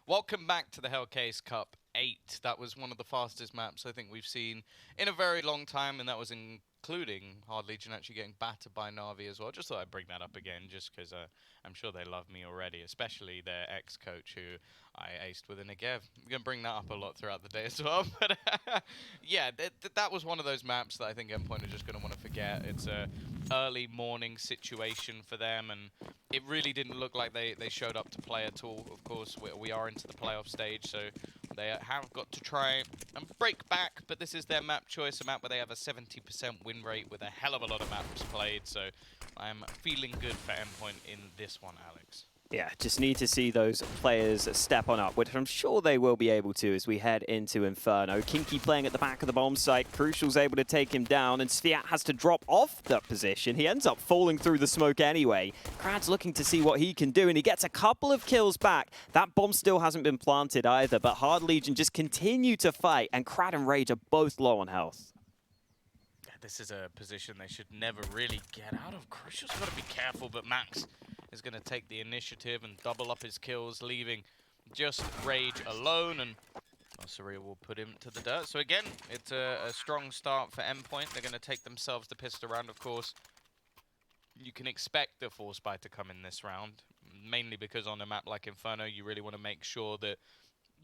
Welcome back to the Hellcase Cup 8. That was one of the fastest maps I think we've seen in a very long time, and that was including Hard Legion actually getting battered by Na'Vi as well. Just thought I'd bring that up again, just because I'm sure they love me already, especially their ex-coach who I aced with a Negev. I'm going to bring that up a lot throughout the day as well. But yeah, that was one of those maps that I think Endpoint are just going to want to forget. It's a early morning situation for them, and it really didn't look like they showed up to play at all. Of course, we are into the playoff stage, so they have got to try and break back, but this is their map choice, a map where they have a 70% win rate with a hell of a lot of maps played, so I'm feeling good for Endpoint in this one, Alex. Yeah, just need to see those players step on up, which I'm sure they will be able to as we head into Inferno. kinqie playing at the back of the bomb site. Crucial's able to take him down, and svyat has to drop off that position. He ends up falling through the smoke anyway. Krad's looking to see what he can do, and he gets a couple of kills back. That bomb still hasn't been planted either, but Hard Legion just continue to fight, and Krad and Rage are both low on health. This is a position they should never really get out of. Crucial's got to be careful, but Max is going to take the initiative and double up his kills, leaving just Rage alone, and Surreal will put him to the dirt. So again, it's a strong start for Endpoint. They're going to take themselves the pistol round, of course. You can expect the forceBite to come in this round, mainly because on a map like Inferno, you really want to make sure that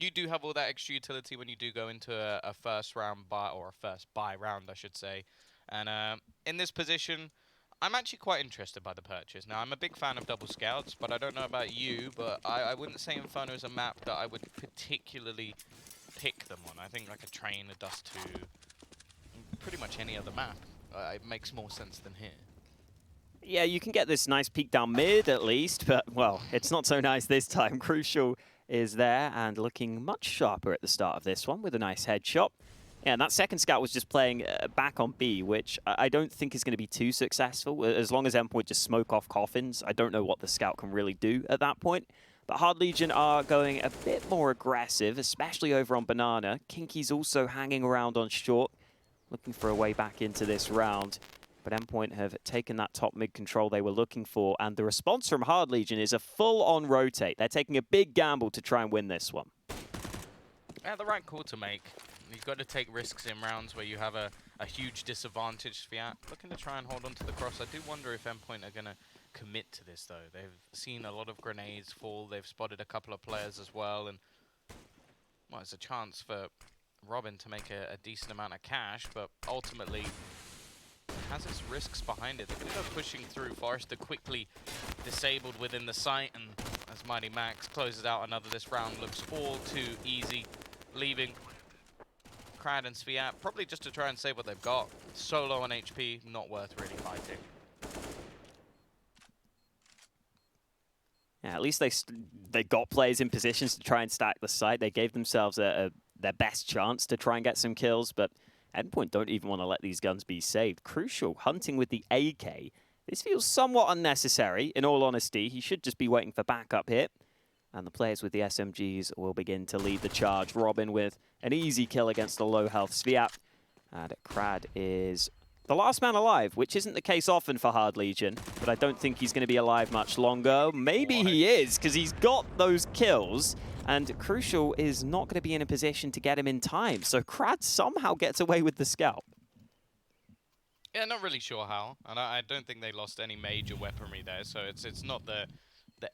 you do have all that extra utility when you do go into a first round buy, or a first buy round, I should say. And in this position, I'm actually quite interested by the purchase. Now, I'm a big fan of double scouts, but I don't know about you, but I wouldn't say Inferno is a map that I would particularly pick them on. I think like a train, a dust 2, pretty much any other map, it makes more sense than here. Yeah, you can get this nice peek down mid at least, but, well, it's not so nice this time. Crucial is there and looking much sharper at the start of this one with a nice headshot. Yeah, and that second scout was just playing back on B, which I don't think is going to be too successful. As long as Endpoint just smoke off coffins, I don't know what the scout can really do at that point. But Hard Legion are going a bit more aggressive, especially over on Banana. kinqie's also hanging around on short, looking for a way back into this round. But Endpoint have taken that top mid control they were looking for, and the response from Hard Legion is a full-on rotate. They're taking a big gamble to try and win this one. Yeah, the right call to make. You've got to take risks in rounds where you have a huge disadvantage. svyat looking to try and hold on to the cross. I do wonder if Endpoint are going to commit to this, though. They've seen a lot of grenades fall. They've spotted a couple of players as well, and well, it's a chance for robiin to make a decent amount of cash, but ultimately has its risks behind it. They're going to go pushing through. forZe quickly disabled within the site, and as MiGHTYMAX closes out another, this round looks all too easy, leaving Krad and svyat probably just to try and save what they've got. So low on HP, not worth really fighting. Yeah, at least they got players in positions to try and stack the site. They gave themselves their best chance to try and get some kills, but Endpoint don't even want to let these guns be saved. Crucial hunting with the AK. This feels somewhat unnecessary, in all honesty. He should just be waiting for backup here. And the players with the SMGs will begin to lead the charge. robiin with an easy kill against the low health svyat. And Krad is the last man alive, which isn't the case often for Hard Legion, but I don't think he's going to be alive much longer. Maybe he is, because he's got those kills, and Crucial is not going to be in a position to get him in time. So Krad somehow gets away with the scalp. Yeah, not really sure how, and I don't think they lost any major weaponry there, so it's not the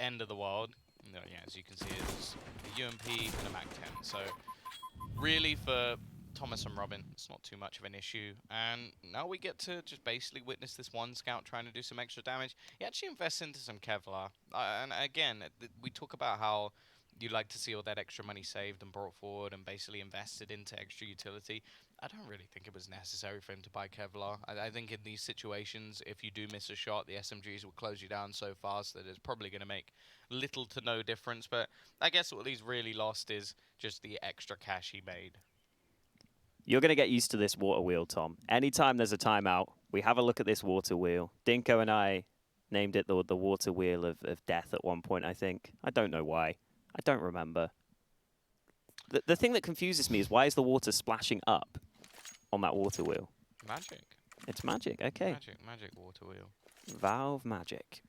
end of the world. No, yeah, as you can see, it's a UMP and a MAC-10, so really for Thomas and robiin, it's not too much of an issue. And now we get to just basically witness this one scout trying to do some extra damage. He actually invests into some Kevlar. And again, we talk about how you like to see all that extra money saved and brought forward and basically invested into extra utility. I don't really think it was necessary for him to buy Kevlar. I think in these situations, if you do miss a shot, the SMGs will close you down so fast that it's probably going to make little to no difference. But I guess what he's really lost is just the extra cash he made. You're going to get used to this water wheel, Tom. Anytime there's a timeout, we have a look at this water wheel. Dinko and I named it the water wheel of death at one point, I think. I don't know why. I don't remember. The thing that confuses me is why is the water splashing up on that water wheel? Magic. It's magic, okay. Magic water wheel. Valve magic.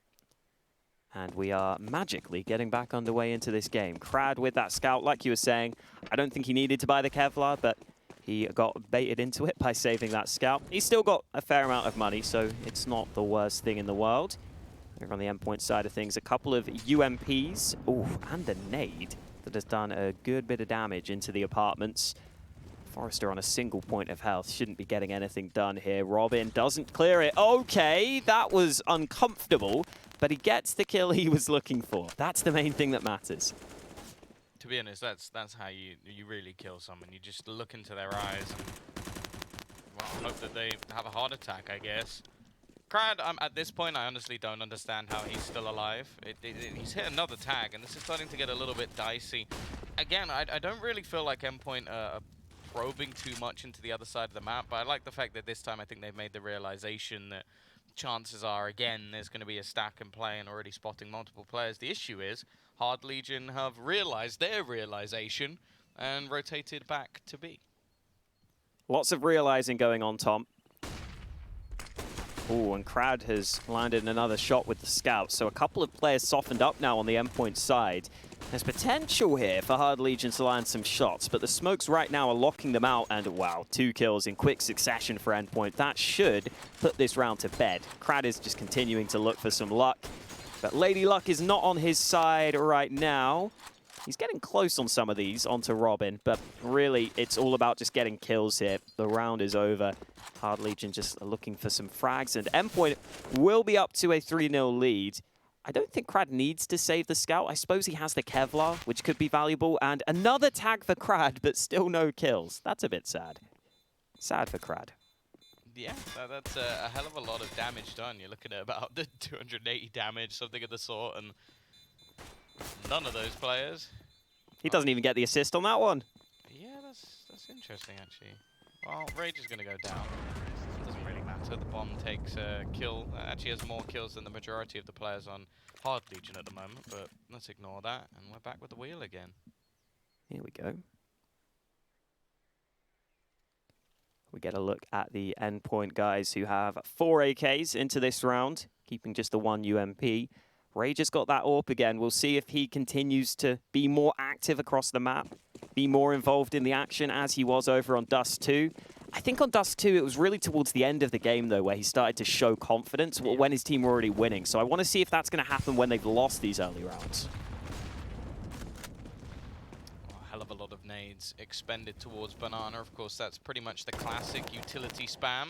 And we are magically getting back underway into this game. Krad with that scout, like you were saying. I don't think he needed to buy the Kevlar, but he got baited into it by saving that scout. He's still got a fair amount of money, so it's not the worst thing in the world. Over on the Endpoint side of things, a couple of UMPs. Ooh, and a nade that has done a good bit of damage into the apartments. Forrester on a single point of health. Shouldn't be getting anything done here. robiin doesn't clear it. Okay, that was uncomfortable, but he gets the kill he was looking for. That's the main thing that matters. To be honest, that's how you really kill someone. You just look into their eyes and well, hope that they have a heart attack, I guess. Krad, at this point, I honestly don't understand how he's still alive. He's hit another tag, and this is starting to get a little bit dicey. Again, I don't really feel like Endpoint are probing too much into the other side of the map, but I like the fact that this time I think they've made the realization that chances are, again, there's going to be a stack in play and already spotting multiple players. The issue is, Hard Legion have realized their realization and rotated back to B. Lots of realizing going on, Tom. Ooh, and Krad has landed another shot with the scout, so a couple of players softened up now on the Endpoint side. There's potential here for Hard Legion to land some shots, but the smokes right now are locking them out, and wow, 2 kills in quick succession for Endpoint. That should put this round to bed. Krad is just continuing to look for some luck, but Lady Luck is not on his side right now. He's getting close on some of these onto robiin, but really it's all about just getting kills here. The round is over. Hard Legion just looking for some frags, and Endpoint will be up to a 3-0 lead. I don't think Krad needs to save the scout. I suppose he has the Kevlar, which could be valuable, and another tag for Krad, but still no kills. That's a bit sad. Sad for Krad. Yeah, that's a hell of a lot of damage done. You're looking at about the 280 damage, something of the sort, and none of those players. He doesn't even get the assist on that one. Yeah, that's interesting, actually. Well, Rage is going to go down. It doesn't really matter. The bomb takes a kill. Actually has more kills than the majority of the players on Hard Legion at the moment, but let's ignore that, and we're back with the wheel again. Here we go. We get a look at the Endpoint guys who have 4 AKs into this round, keeping just the 1 UMP. Rage has got that AWP again. We'll see if he continues to be more active across the map, be more involved in the action as he was over on Dust 2. I think on Dust 2, it was really towards the end of the game, though, where he started to show confidence when his team were already winning. So I want to see if that's going to happen when they've lost these early rounds. A hell of a lot of nades expended towards Banana. Of course, that's pretty much the classic utility spam.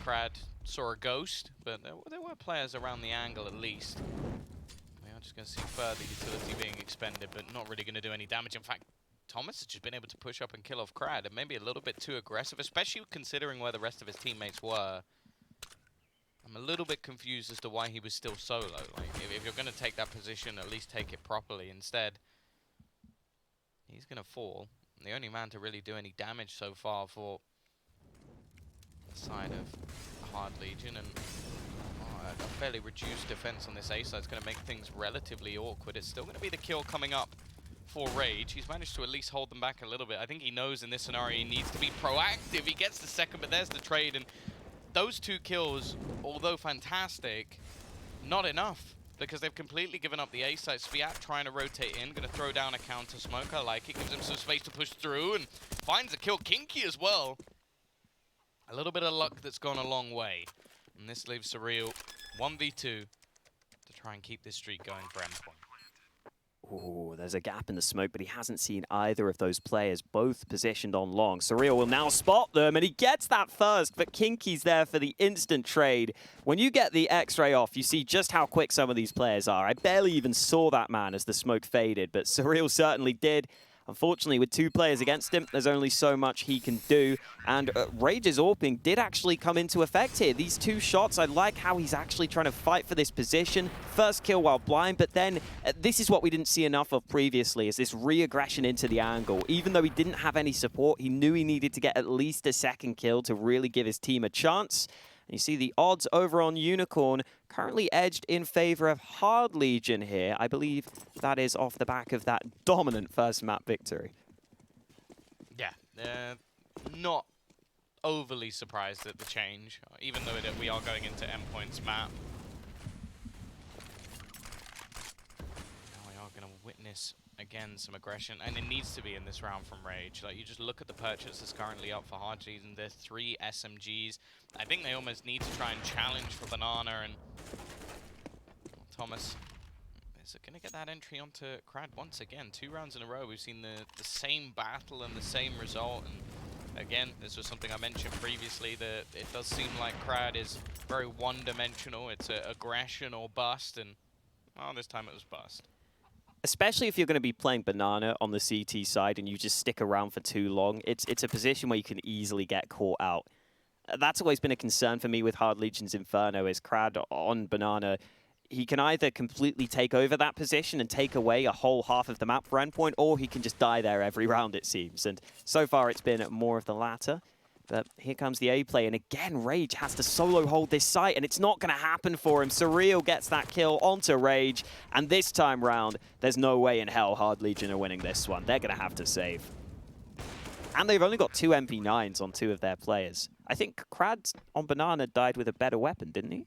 Krad saw a ghost, but there were players around the angle at least. We are just going to see further utility being expended, but not really going to do any damage. In fact, Thomas has just been able to push up and kill off Krad, and maybe a little bit too aggressive, especially considering where the rest of his teammates were. I'm a little bit confused as to why he was still solo. Like, if you're going to take that position, at least take it properly. Instead, he's going to fall. The only man to really do any damage so far for the side of Hard Legion, and a fairly reduced defense on this A side is going to make things relatively awkward. It's still going to be the kill coming up for Rage. He's managed to at least hold them back a little bit. I think he knows in this scenario he needs to be proactive. He gets the second, but there's the trade, and those 2 kills, although fantastic, not enough, because they've completely given up the A site. svyat trying to rotate in, going to throw down a counter smoke. I like it, gives him some space to push through, and finds a kill. kinqie as well. A little bit of luck that's gone a long way. And this leaves Surreal 1v2 to try and keep this streak going for Endpoint. Ooh, there's a gap in the smoke, but he hasn't seen either of those players, both positioned on long. Surreal will now spot them, and he gets that first, but kinqie's there for the instant trade. When you get the X-ray off, you see just how quick some of these players are. I barely even saw that man as the smoke faded, but Surreal certainly did. Unfortunately, with 2 players against him, there's only so much he can do. And Rage's AWPing did actually come into effect here. These 2 shots, I like how he's actually trying to fight for this position. First kill while blind, but then this is what we didn't see enough of previously, is this re-aggression into the angle. Even though he didn't have any support, he knew he needed to get at least a second kill to really give his team a chance. And you see the odds over on Unicorn currently edged in favor of Hard Legion here. I believe that is off the back of that dominant first map victory. Yeah, not overly surprised at the change, even though we are going into Endpoint's map. miss, again, some aggression, and it needs to be in this round from Rage. Like, you just look at the purchase that's currently up for hard season. There's 3 SMGs. I think they almost need to try and challenge for Banana, and Thomas is going to get that entry onto Krad once again. 2 rounds in a row, we've seen the same battle and the same result, and again, this was something I mentioned previously, that it does seem like Krad is very one-dimensional. It's aggression or bust, and well, this time it was bust. Especially if you're going to be playing Banana on the CT side and you just stick around for too long, it's a position where you can easily get caught out. That's always been a concern for me with Hard Legion's Inferno, is Krad on Banana. He can either completely take over that position and take away a whole half of the map for Endpoint, or he can just die there every round, it seems. And so far, it's been more of the latter. But here comes the A play, and again, Rage has to solo hold this site, and it's not going to happen for him. Surreal gets that kill onto Rage, and this time round, there's no way in hell Hard Legion are winning this one. They're going to have to save. And they've only got 2 MP9s on 2 of their players. I think Krad on Banana died with a better weapon, didn't he?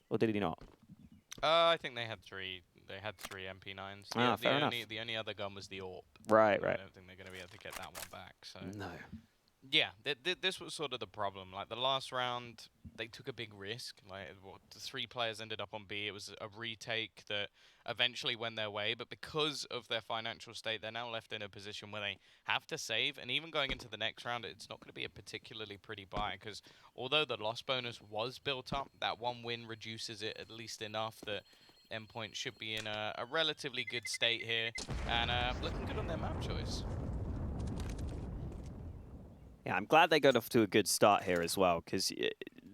Or did he not? I think they had 3. They had 3 MP9s. Fair enough. The only other gun was the AWP. Right. I don't think they're going to be able to get that one back. So No. yeah, this was sort of the problem. Like, the last round, they took a big risk. Like, the 3 players ended up on B. It was a retake that eventually went their way, but because of their financial state, they're now left in a position where they have to save, and even going into the next round, it's not going to be a particularly pretty buy, because although the loss bonus was built up, that 1 win reduces it at least enough that Endpoint should be in a relatively good state here, and looking good on their map choice. Yeah, I'm glad they got off to a good start here as well, because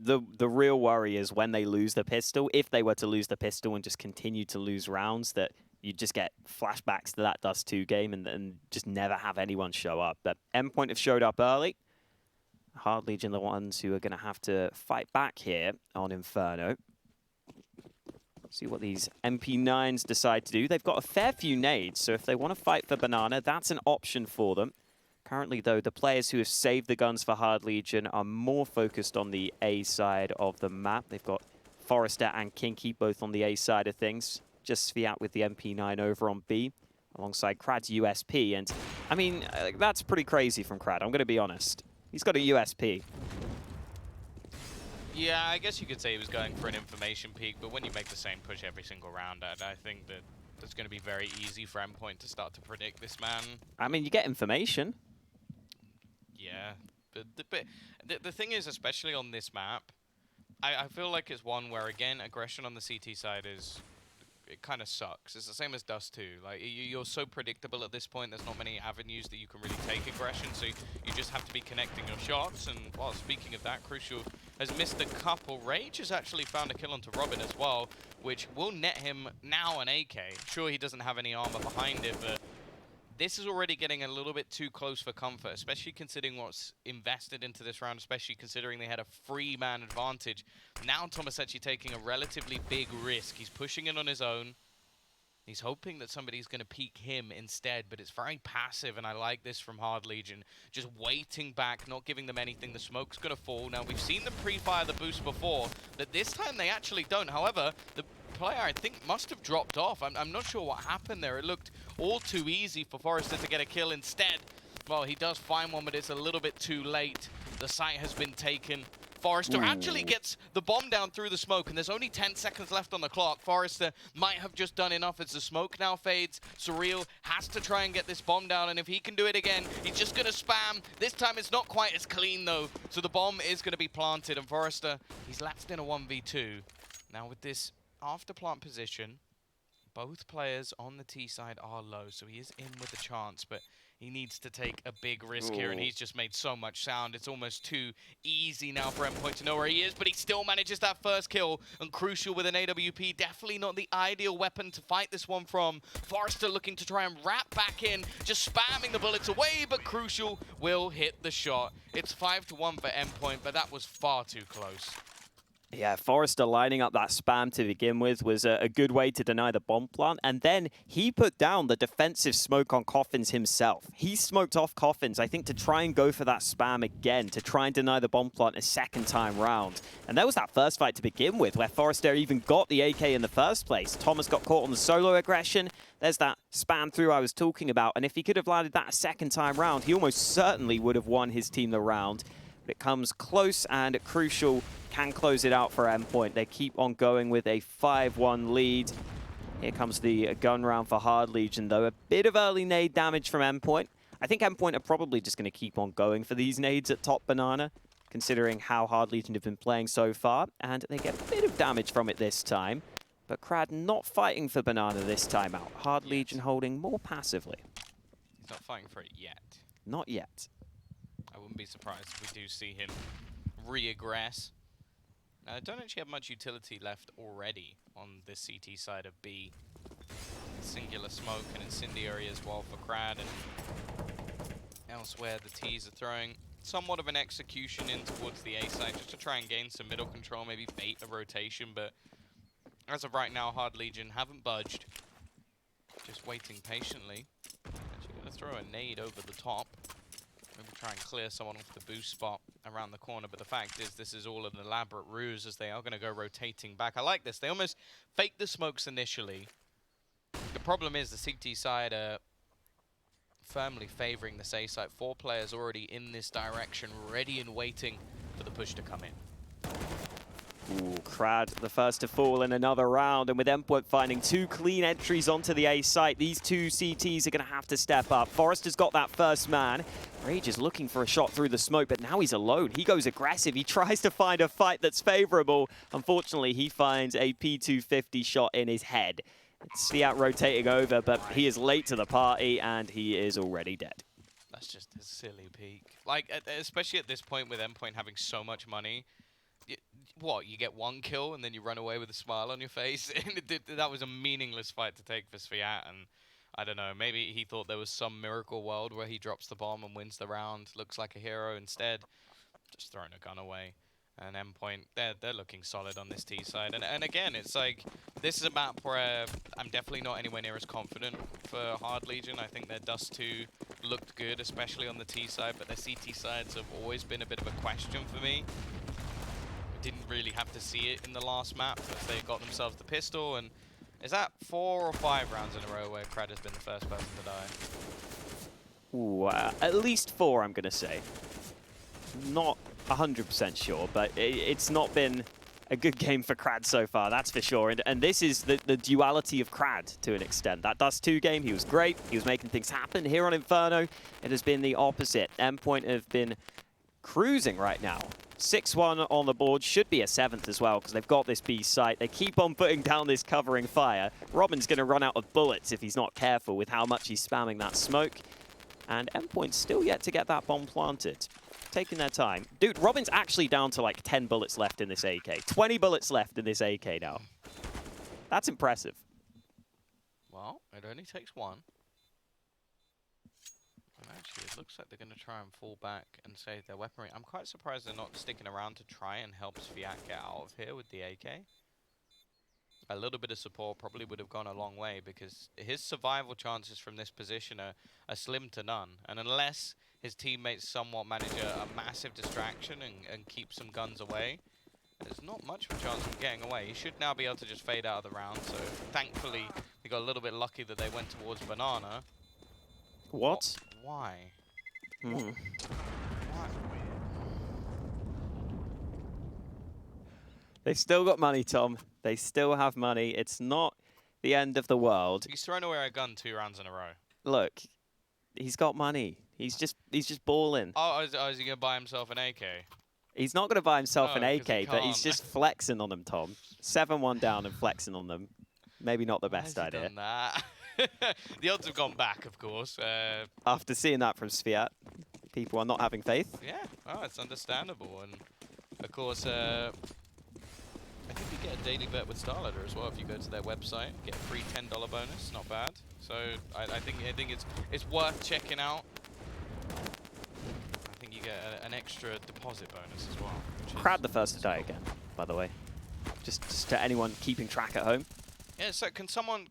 the real worry is when they lose the pistol, if they were to lose the pistol and just continue to lose rounds, that you just get flashbacks to that Dust 2 game and just never have anyone show up. But Endpoint have showed up early. Hard Legion the ones who are going to have to fight back here on Inferno. See what these MP9s decide to do. They've got a fair few nades, so if they want to fight for Banana, that's an option for them. Currently, though, the players who have saved the guns for Hard Legion are more focused on the A side of the map. They've got forZe and kinqie both on the A side of things. Just svyat with the MP9 over on B, alongside Krad's USP. And, I mean, that's pretty crazy from Krad, I'm going to be honest. He's got a USP. Yeah, I guess you could say he was going for an information peak, but when you make the same push every single round, I think that it's going to be very easy for Endpoint to start to predict this man. I mean, you get information. Yeah, but the thing is, especially on this map, I feel like it's one where, again, aggression on the CT side it kind of sucks. It's the same as Dust 2. Like, you're so predictable at this point, there's not many avenues that you can really take aggression, so you just have to be connecting your shots. And, well, speaking of that, Crucial has missed a couple. Rage has actually found a kill onto robiin as well, which will net him now an AK. Sure, he doesn't have any armor behind it, but this is already getting a little bit too close for comfort, especially considering what's invested into this round, especially considering they had a 3-man advantage. Now tenzki taking a relatively big risk. He's pushing it on his own. He's hoping that somebody's going to peek him instead, but it's very passive, and I like this from Hard Legion. Just waiting back, not giving them anything. The smoke's going to fall. Now, we've seen them pre-fire the boost before, but this time they actually don't. However, the player, I think, must have dropped off. I'm not sure what happened there. It looked all too easy for forZe to get a kill. Instead, well, he does find one, but it's a little bit too late. The site has been taken. forZe actually gets the bomb down through the smoke, and there's only 10 seconds left on the clock. forZe might have just done enough as the smoke now fades. Surreal has to try and get this bomb down, and if he can do it again, he's just going to spam. This time it's not quite as clean, though, so the bomb is going to be planted, and forZe, he's lapsed in a 1v2. Now with this after plant position, both players on the T side are low, so he is in with a chance, but he needs to take a big risk here, and he's just made so much sound. It's almost too easy now for Endpoint to know where he is, but he still manages that first kill, and Crucial with an AWP, definitely not the ideal weapon to fight this one from. forZe looking to try and wrap back in, just spamming the bullets away, but Crucial will hit the shot. It's 5-1 for Endpoint, but that was far too close. Yeah, forZe lining up that spam to begin with was a good way to deny the bomb plant. And then he put down the defensive smoke on Coffins himself. He smoked off Coffins, I think, to try and go for that spam again, to try and deny the bomb plant a second time round. And there was that first fight to begin with, where forZe even got the AK in the first place. Thomas got caught on the solo aggression. There's that spam through I was talking about. And if he could have landed that a second time round, he almost certainly would have won his team the round. But it comes close and crucial. Can close it out for Endpoint. They keep on going with a 5-1 lead. Here comes the gun round for Hard Legion, though. A bit of early nade damage from Endpoint. I think Endpoint are probably just going to keep on going for these nades at top banana, considering how Hard Legion have been playing so far. And they get a bit of damage from it this time. But Krad not fighting for banana this time out. Hard Legion holding more passively. He's not fighting for it yet. Not yet. I wouldn't be surprised if we do see him re-aggress. I don't actually have much utility left already on the CT side of B. Singular smoke and incendiary as well for Krad, and elsewhere the T's are throwing somewhat of an execution in towards the A side just to try and gain some middle control, maybe bait a rotation, but as of right now, Hard Legion haven't budged. Just waiting patiently. Actually going to throw a nade over the top. Maybe try and clear someone off the boost spot around the corner, but the fact is this is all an elaborate ruse as they are going to go rotating back. I like this. They almost fake the smokes initially. The problem is the CT side are firmly favoring the A side. 4 players already in this direction, ready and waiting for the push to come in. Ooh, Krad, the first to fall in another round, and with Endpoint finding 2 clean entries onto the A site, these 2 CTs are going to have to step up. forZe has got that first man. Rage is looking for a shot through the smoke, but now he's alone. He goes aggressive. He tries to find a fight that's favorable. Unfortunately, he finds a P250 shot in his head. It's svyat rotating over, but he is late to the party, and he is already dead. That's just a silly peak. Like, especially at this point with Endpoint having so much money. What, you get 1 kill and then you run away with a smile on your face? That was a meaningless fight to take for svyat, and I don't know, maybe he thought there was some miracle world where he drops the bomb and wins the round, looks like a hero. Instead, just throwing a gun away. And Endpoint, they're looking solid on this T side. And again, it's like, this is a map where I'm definitely not anywhere near as confident for Hard Legion. I think their Dust 2 looked good, especially on the T side, but their CT sides have always been a bit of a question for me. Didn't really have to see it in the last map, as they got themselves the pistol. And is that 4 or 5 rounds in a row where Krad has been the first person to die? Ooh, at least 4, I'm going to say. Not 100% sure, but it's not been a good game for Krad so far, that's for sure. And this is the duality of Krad to an extent. That Dust 2 game, he was great. He was making things happen. Here on Inferno, it has been the opposite. Endpoint have been cruising right now. 6-1 on the board, should be a 7th as well, because they've got this B site. They keep on putting down this covering fire. robiin's going to run out of bullets if he's not careful with how much he's spamming that smoke. And Endpoint's still yet to get that bomb planted. Taking their time. Dude, robiin's actually down to like 10 bullets left in this AK. 20 bullets left in this AK now. That's impressive. Well, it only takes 1. Actually, it looks like they're going to try and fall back and save their weaponry. I'm quite surprised they're not sticking around to try and help svyat get out of here with the AK. A little bit of support probably would have gone a long way, because his survival chances from this position are slim to none. And unless his teammates somewhat manage a massive distraction and keep some guns away, there's not much of a chance of getting away. He should now be able to just fade out of the round. So thankfully, we got a little bit lucky that they went towards banana. What? Why? Why? They've still got money, Tom. They still have money. It's not the end of the world. He's thrown away a gun 2 rounds in a row. Look, he's got money. He's just balling. Oh, is he going to buy himself an AK? He's not going to buy himself an Oh, 'cause he AK, but he's can't. just flexing on them, Tom. 7-1 down and flexing on them. Maybe not the best Why has he idea. done that? The odds have gone back, of course. After seeing that from svyat, people are not having faith. Yeah, oh, it's understandable. And, of course, I think you get a daily bet with StarLadder as well if you go to their website. Get a free $10 bonus, not bad. So I think it's worth checking out. I think you get an extra deposit bonus as well. Krad the first to die again, by the way. just to anyone keeping track at home. Yeah, so can someone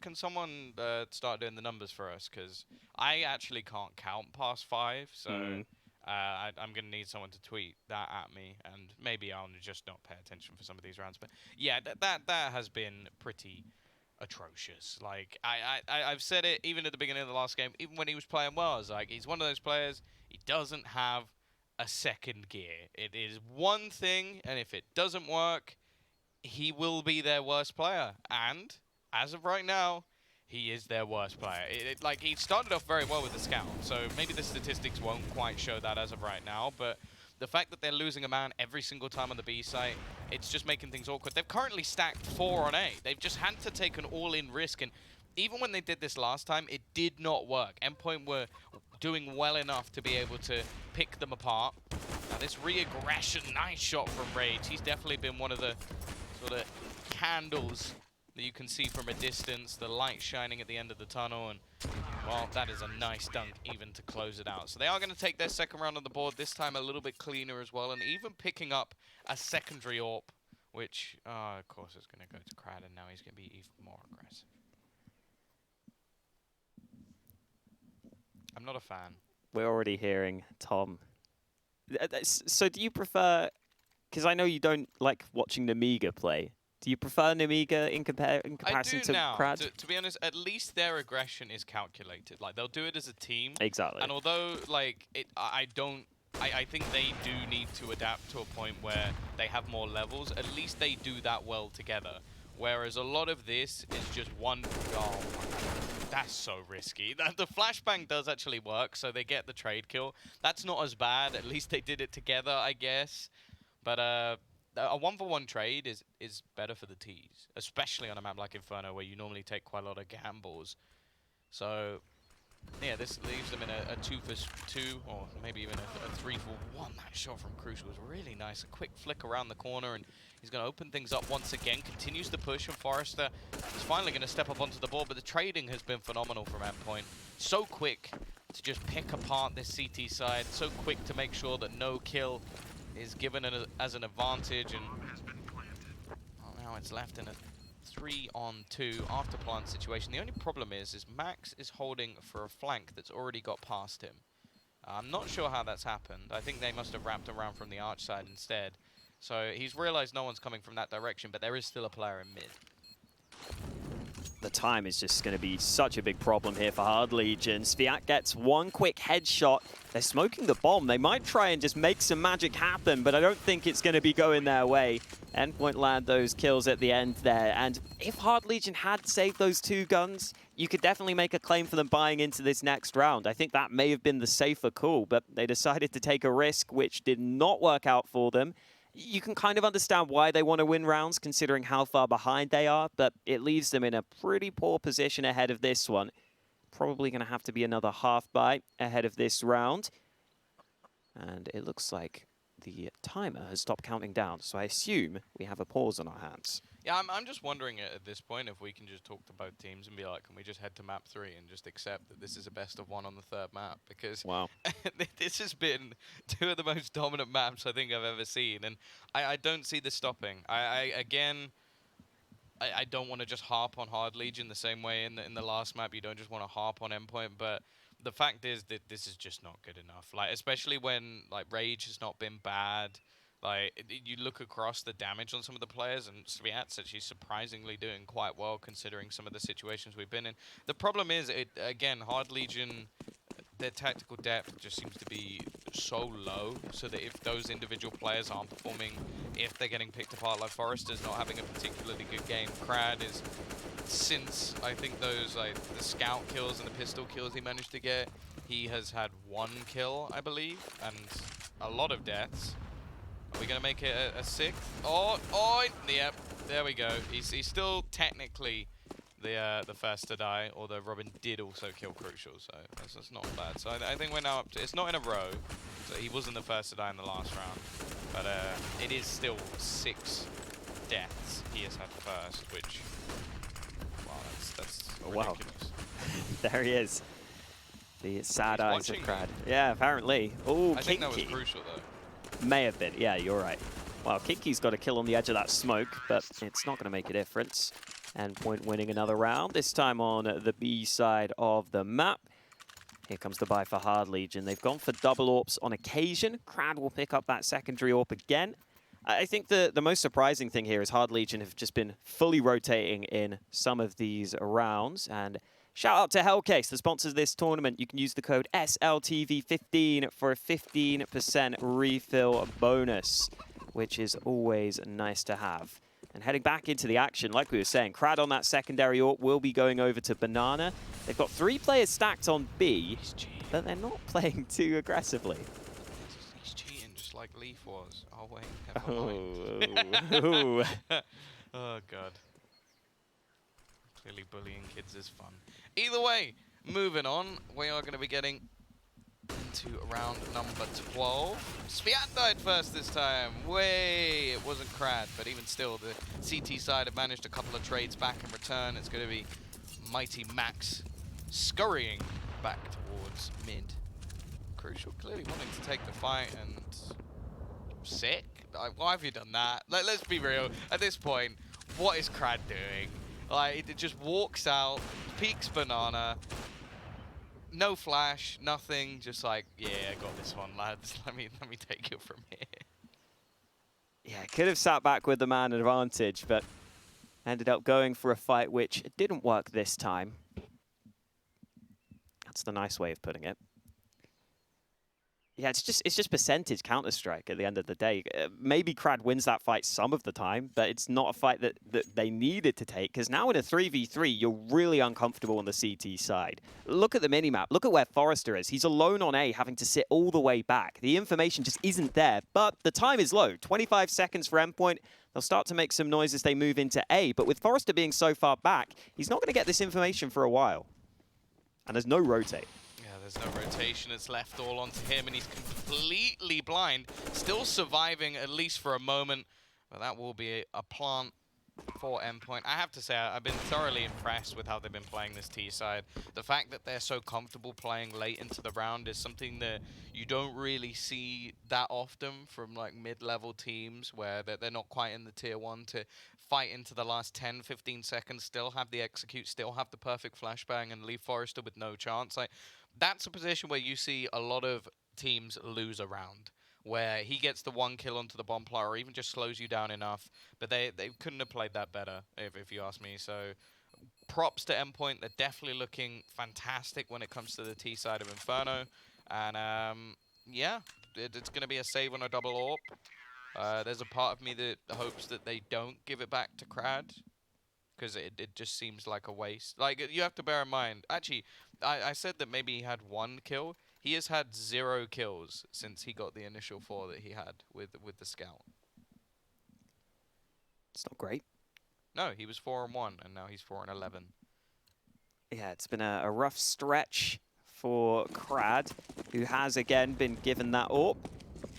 start doing the numbers for us? Because I actually can't count past 5, so I'm gonna need someone to tweet that at me, and maybe I'll just not pay attention for some of these rounds. But yeah, that has been pretty atrocious. Like I've said it even at the beginning of the last game, even when he was playing well. I was like, he's one of those players. He doesn't have a second gear. It is one thing, and if it doesn't work, he will be their worst player. And as of right now, he is their worst player. Like, he started off very well with the scout, so maybe the statistics won't quite show that as of right now, but the fact that they're losing a man every single time on the B site, it's just making things awkward. They've currently stacked 4 on A. They've just had to take an all-in risk, and even when they did this last time, it did not work. Endpoint were doing well enough to be able to pick them apart. Now, this re-aggression, nice shot from Rage. He's definitely been one of the sort of candles that you can see from a distance, the light shining at the end of the tunnel, and well, that is a nice dunk even to close it out. So they are going to take their second round on the board, this time a little bit cleaner as well, and even picking up a secondary AWP, which, of course, is going to go to Krad, and now he's going to be even more aggressive. I'm not a fan. We're already hearing Tom. So do you prefer, because I know you don't like watching Nemiga play, do you prefer Nemiga in comparison to Krad? To be honest, at least their aggression is calculated. Like, they'll do it as a team. Exactly. And although, like, I think they do need to adapt to a point where they have more levels. At least they do that well together. Whereas a lot of this is just one... Oh, that's so risky. The flashbang does actually work, so they get the trade kill. That's not as bad. At least they did it together, I guess. But, a 1-for-1 trade is better for the T's, especially on a map like Inferno where you normally take quite a lot of gambles. So, yeah, this leaves them in a 2-for-2, or maybe even a 3-for-1. That shot from Crucial was really nice. A quick flick around the corner, and he's going to open things up once again. Continues to push, and forZe is finally going to step up onto the board, but the trading has been phenomenal from Endpoint. So quick to just pick apart this CT side, so quick to make sure that no kill is given as an advantage, and well, now it's left in a 3-on-2 after plant situation. The only problem is Max is holding for a flank that's already got past him. I'm not sure how that's happened. I think they must have wrapped around from the arch side instead. So he's realized no one's coming from that direction, but there is still a player in mid. The time is just going to be such a big problem here for Hard Legion. svyat gets one quick headshot. They're smoking the bomb. They might try and just make some magic happen, but I don't think it's going to be going their way. Endpoint land those kills at the end there. And if Hard Legion had saved those 2 guns, you could definitely make a claim for them buying into this next round. I think that may have been the safer call, but they decided to take a risk, which did not work out for them. You can kind of understand why they want to win rounds, considering how far behind they are, but it leaves them in a pretty poor position ahead of this one. Probably going to have to be another half buy ahead of this round. And it looks like the timer has stopped counting down, so I assume we have a pause on our hands. Yeah, I'm just wondering at this point if we can just talk to both teams and be like, can we just head to map 3 and just accept that this is a best of 1 on the 3rd map? Because wow, this has been 2 of the most dominant maps I think I've ever seen, and I don't see this stopping. I don't want to just harp on Hard Legion the same way in the last map. You don't just want to harp on Endpoint, but the fact is that this is just not good enough. Like, especially when like Rage has not been bad. Like, you look across the damage on some of the players, and svyat's actually surprisingly doing quite well considering some of the situations we've been in. The problem is, again, Hard Legion, their tactical depth just seems to be so low, so that if those individual players aren't performing, if they're getting picked apart, like forZe's not having a particularly good game. Krad is, since I think those, like, the scout kills and the pistol kills he managed to get, he has had 1 kill, I believe, and a lot of deaths. Are we going to make it a 6th? Oh, yep, there we go. He's still technically the first to die, although robiin did also kill Crucial, so that's not bad. So I think we're now up to, it's not in a row, so he wasn't the first to die in the last round, but it is still 6 deaths he has had first, which, wow, that's ridiculous. Wow. There he is. The sad eyes of Krad. Yeah, apparently. Oh, I think that was Crucial, though. May have been. Yeah, you're right. Well, kinqie's got a kill on the edge of that smoke, but it's not going to make a difference. Endpoint winning another round, this time on the B side of the map. Here comes the buy for Hard Legion. They've gone for double AWPs on occasion. Krad will pick up that secondary AWP again. I think the most surprising thing here is Hard Legion have just been fully rotating in some of these rounds. And shout out to Hellcase, the sponsors of this tournament. You can use the code SLTV15 for a 15% refill bonus, which is always nice to have. And heading back into the action, like we were saying, Krad on that secondary AWP will be going over to Banana. They've got 3 players stacked on B, but they're not playing too aggressively. He's cheating just like Leaf was. Oh, wait, never mind. Oh, God. Clearly bullying kids is fun. Either way, moving on, we are going to be getting into round number 12. svyat died first this time. Way, it wasn't Krad, but even still, the CT side have managed a couple of trades back in return. It's going to be MiGHTYMAX scurrying back towards mid. Crucial clearly wanting to take the fight, and sick. Like, why have you done that? Like, let's be real. At this point, what is Krad doing? Like, it just walks out, peeks Banana. No flash, nothing, just like, yeah, I got this one, lads. Let me take it from here. Yeah, could have sat back with the man advantage, but ended up going for a fight which didn't work this time. That's the nice way of putting it. Yeah, it's just percentage Counter-Strike at the end of the day. Maybe Krad wins that fight some of the time, but it's not a fight that they needed to take, because now in a 3v3, you're really uncomfortable on the CT side. Look at the minimap. Look at where forZe is. He's alone on A, having to sit all the way back. The information just isn't there, but the time is low. 25 seconds for Endpoint. They'll start to make some noise as they move into A, but with forZe being so far back, he's not going to get this information for a while. And there's no rotate. There's no rotation, it's left all onto him, and he's completely blind. Still surviving, at least for a moment, but that will be a plant for Endpoint. I have to say, I've been thoroughly impressed with how they've been playing this T side. The fact that they're so comfortable playing late into the round is something that you don't really see that often from like mid-level teams, where they're not quite in the tier 1 to fight into the last 10-15 seconds, still have the execute, still have the perfect flashbang, and leave forZe with no chance. Like, that's a position where you see a lot of teams lose a round, where he gets the 1 kill onto the bomb plot, or even just slows you down enough. But they couldn't have played that better, if you ask me. So props to Endpoint. They're definitely looking fantastic when it comes to the T side of Inferno. And yeah, it's going to be a save on a double AWP. There's a part of me that hopes that they don't give it back to Krad, because it just seems like a waste. Like, you have to bear in mind, actually, I said that maybe he had 1 kill. He has had 0 kills since he got the initial 4 that he had with the scout. It's not great. No, he was 4-1, and now he's 4-11. Yeah, it's been a rough stretch for Krad, who has again been given that AWP.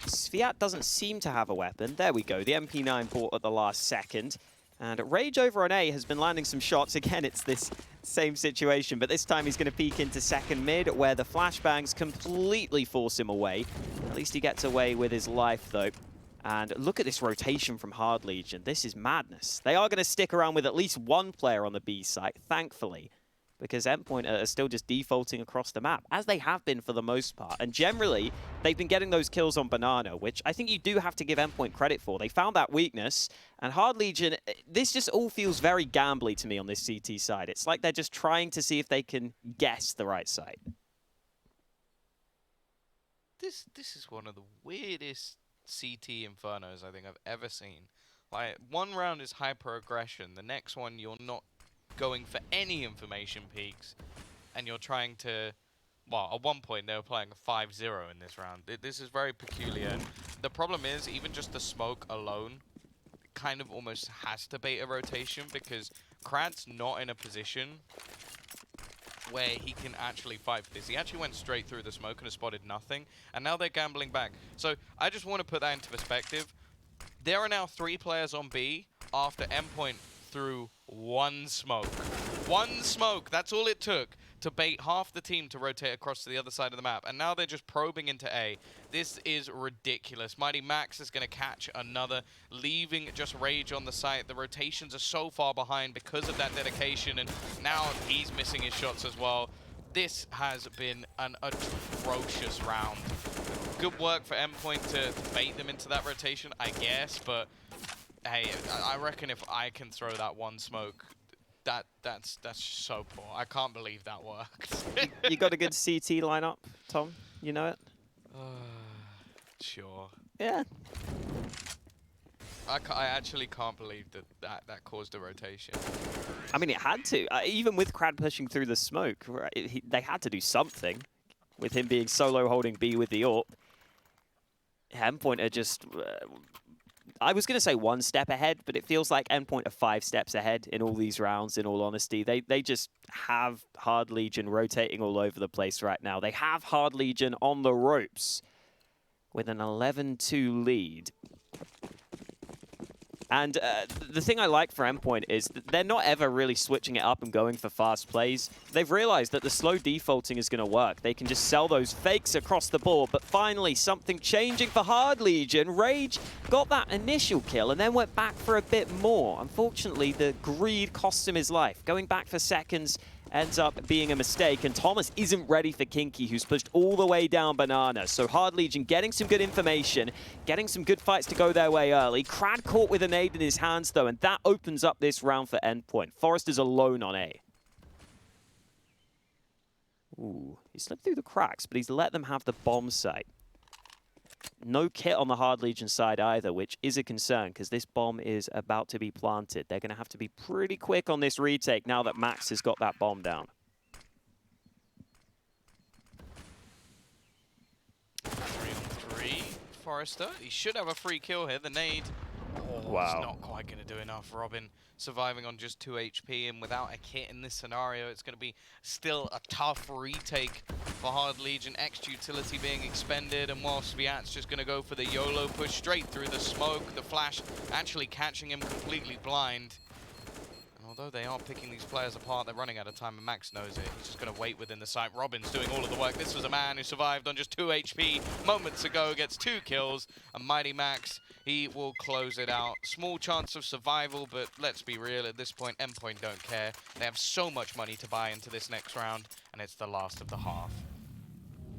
svyat doesn't seem to have a weapon. There we go, the MP9 bought at the last second. And Rage over on A has been landing some shots. Again, it's this same situation, but this time he's going to peek into second mid, where the flashbangs completely force him away. At least he gets away with his life, though. And look at this rotation from Hard Legion. This is madness. They are going to stick around with at least 1 player on the B site, thankfully, because Endpoint are still just defaulting across the map, as they have been for the most part. And generally, they've been getting those kills on Banana, which I think you do have to give Endpoint credit for. They found that weakness, and Hard Legion, this just all feels very gambly to me on this CT side. It's like they're just trying to see if they can guess the right site. This is one of the weirdest CT Infernos I think I've ever seen. Like, one round is hyper-aggression, the next one you're not going for any information peaks, and you're trying to, well, at one point they were playing a 5-0 in this round. This is very peculiar. The problem is, even just the smoke alone kind of almost has to bait a rotation, because Krad's not in a position where he can actually fight for this. He actually went straight through the smoke and has spotted nothing, and now they're gambling back. So I just want to put that into perspective. There are now 3 players on B after Endpoint through 1 smoke. 1 smoke, that's all it took to bait half the team to rotate across to the other side of the map, and now they're just probing into A. This is ridiculous. MiGHTYMAX is going to catch another, leaving just Rage on the site. The rotations are so far behind because of that dedication, and now he's missing his shots as well. This has been an atrocious round. Good work for Endpoint to bait them into that rotation, I guess, but hey, I reckon if I can throw that one smoke, that's so poor. I can't believe that worked. You got a good CT lineup, Tom? You know it? Sure. Yeah. I actually can't believe that caused a rotation. I mean, it had to. Even with Krad pushing through the smoke, right, they had to do something. With him being solo holding B with the AWP. Endpoint are just... I was going to say one step ahead, but it feels like Endpoint are 5 steps ahead in all these rounds, in all honesty. They just have Hard Legion rotating all over the place right now. They have Hard Legion on the ropes with an 11-2 lead. And the thing I like for Endpoint is that they're not ever really switching it up and going for fast plays. They've realized that the slow defaulting is going to work. They can just sell those fakes across the board. But finally, something changing for Hard Legion. Rage got that initial kill and then went back for a bit more. Unfortunately, the greed cost him his life. Going back for seconds ends up being a mistake, and Thomas isn't ready for kinqie, who's pushed all the way down banana. So Hard Legion getting some good information, getting some good fights to go their way early. Krad caught with a nade in his hands, though, and that opens up this round for Endpoint. forZe's alone on A. Ooh, he slipped through the cracks, but he's let them have the bomb site. No kit on the Hard Legion side either, which is a concern because this bomb is about to be planted. They're going to have to be pretty quick on this retake now that Max has got that bomb down. 3-on-3, forZe. He should have a free kill here. The nade. Oh, wow. It's not quite going to do enough. robiin surviving on just 2 HP, and without a kit in this scenario, it's going to be still a tough retake for Hard Legion. X utility being expended, and while svyat's just going to go for the YOLO push straight through the smoke, the flash actually catching him completely blind. And although they are picking these players apart, they're running out of time, and Max knows it. He's just going to wait within the site. robiin's doing all of the work. This was a man who survived on just 2 HP moments ago, gets 2 kills, and MiGHTYMAX, he will close it out. Small chance of survival, but let's be real, at this point, Endpoint don't care. They have so much money to buy into this next round, and it's the last of the half.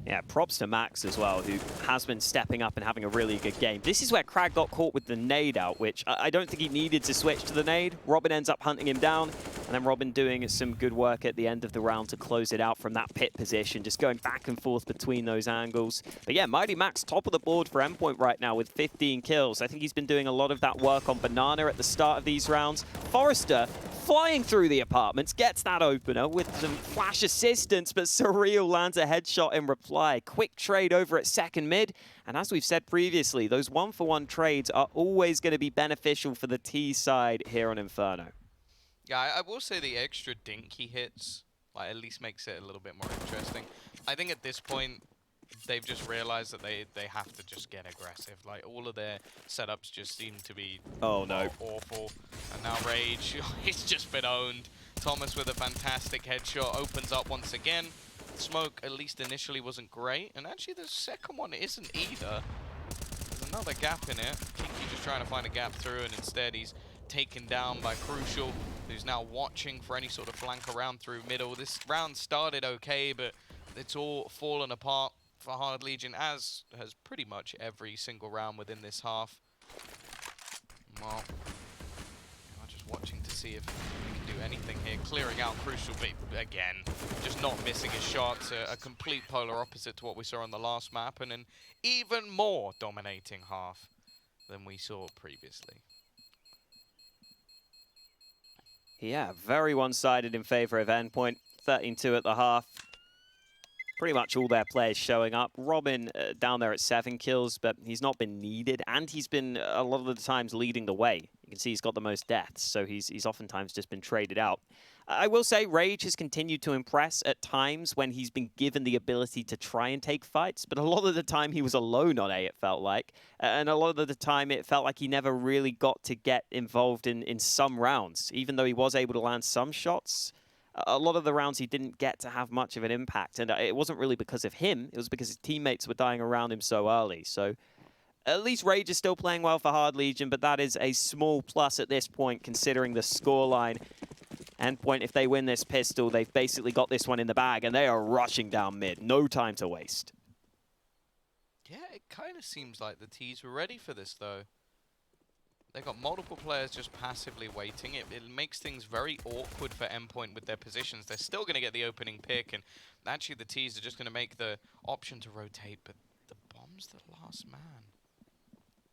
Yeah, props to Max as well, who has been stepping up and having a really good game. This is where Krad got caught with the nade out, which I don't think he needed to switch to the nade. robiin ends up hunting him down, and then robiin doing some good work at the end of the round to close it out from that pit position, just going back and forth between those angles. But yeah, MiGHTYMAX top of the board for Endpoint right now with 15 kills. I think he's been doing a lot of that work on banana at the start of these rounds. forZe flying through the apartments, gets that opener with some flash assistance, but Surreal lands a headshot in reply. Quick trade over at second mid, and as we've said previously, those 1-for-1 trades are always going to be beneficial for the T side here on Inferno. Yeah, I will say the extra dinky hits at least makes it a little bit more interesting. I think at this point, they've just realized that they have to just get aggressive. Like, all of their setups just seem to be awful. And now Rage, he's just been owned. Thomas with a fantastic headshot opens up once again. Smoke, at least initially, wasn't great. And actually, the second one isn't either. There's another gap in it. kinqie just trying to find a gap through, and instead he's taken down by Crucial, who's now watching for any sort of flank around through middle. This round started okay, but it's all fallen apart for Hard Legion, as has pretty much every single round within this half. Well, I'm just watching to see if we can do anything here. Clearing out Crucial, but again, just not missing his shots. A complete polar opposite to what we saw on the last map, and an even more dominating half than we saw previously. Yeah, very one-sided in favor of Endpoint. 13-2 at the half. Pretty much all their players showing up. robiin down there at 7 kills, but he's not been needed, and he's been a lot of the times leading the way. You can see he's got the most deaths, so he's oftentimes just been traded out. I will say Rage has continued to impress at times when he's been given the ability to try and take fights, but a lot of the time he was alone on A, it felt like. And a lot of the time it felt like he never really got to get involved in some rounds, even though he was able to land some shots. a lot of the rounds he didn't get to have much of an impact. And it wasn't really because of him. It was because his teammates were dying around him so early. So at least Rage is still playing well for Hard Legion, but that is a small plus at this point, considering the scoreline. Endpoint, if they win this pistol, they've basically got this one in the bag, and they are rushing down mid. No time to waste. Yeah, it kind of seems like the T's were ready for this, though. They got multiple players just passively waiting. It makes things very awkward for Endpoint with their positions. They're still going to get the opening pick, and actually the T's are just going to make the option to rotate, but the bomb's the last man.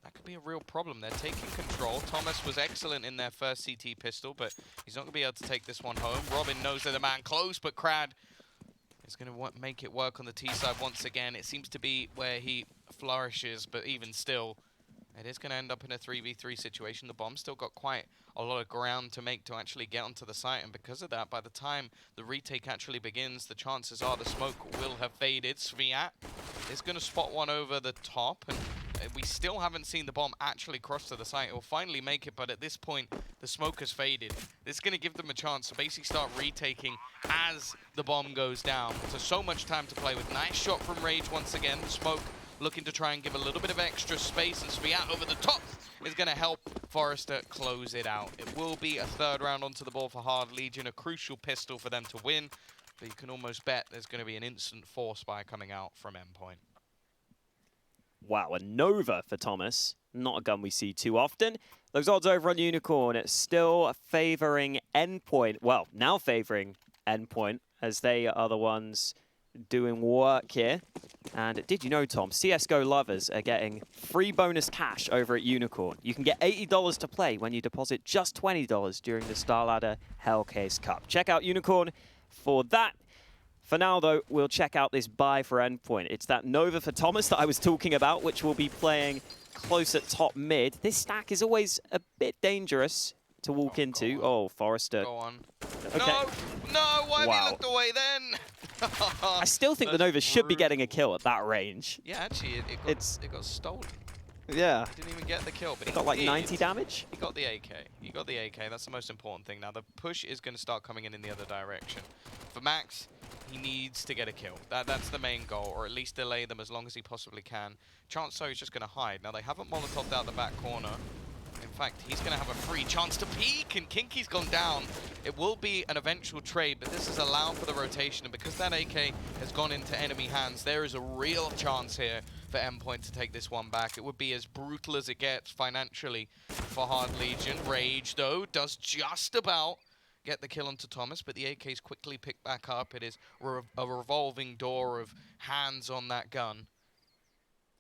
That could be a real problem. They're taking control. Thomas was excellent in their first CT pistol, but he's not going to be able to take this one home. robiin knows they're the man close, but Krad is going to make it work on the T side once again. It seems to be where he flourishes, but even still, it is going to end up in a 3v3 situation. The bomb's still got quite a lot of ground to make to actually get onto the site, and because of that, by the time the retake actually begins, the chances are the smoke will have faded. svyat is going to spot one over the top, and we still haven't seen the bomb actually cross to the site. It will finally make it, but at this point, the smoke has faded. This is going to give them a chance to basically start retaking as the bomb goes down. So much time to play with. Nice shot from Rage once again. The smoke looking to try and give a little bit of extra space, and svyat over the top is going to help forZe close it out. It will be a third round onto the ball for Hard Legion, a crucial pistol for them to win, but you can almost bet there's going to be an instant force buy coming out from Endpoint. Wow, a Nova for Thomas. Not a gun we see too often. Those odds over on Unicorn still favoring Endpoint. Well, now favoring Endpoint, as they are the ones doing work here. And did you know, Tom, CSGO lovers are getting free bonus cash over at Unicorn. You can get $80 to play when you deposit just $20 during the Starladder Hellcase Cup. Check out Unicorn for that. For now, though, we'll check out this buy for Endpoint. It's that Nova for Thomas that I was talking about, which will be playing close at top mid. This stack is always a bit dangerous to walk into. Oh, forZe. Go on. Okay. No, why have you looked away then? I still think the Nova should be getting a kill at that range. Yeah, actually, it got stolen. Yeah. He didn't even get the kill, but he got like 90 damage? He got the AK. He got the AK. That's the most important thing. Now, the push is going to start coming in the other direction. For Max, he needs to get a kill. That's the main goal, or at least delay them as long as he possibly can. Chance is just going to hide. Now, they haven't molotoved out the back corner. In fact, he's going to have a free chance to peek, and kinqie's gone down. It will be an eventual trade, but this is allowed for the rotation, and because that AK has gone into enemy hands, there is a real chance here for Endpoint to take this one back. It would be as brutal as it gets financially for Hard Legion. Rage, though, does just about get the kill onto Thomas, but the AK is quickly picked back up. It is a revolving door of hands on that gun.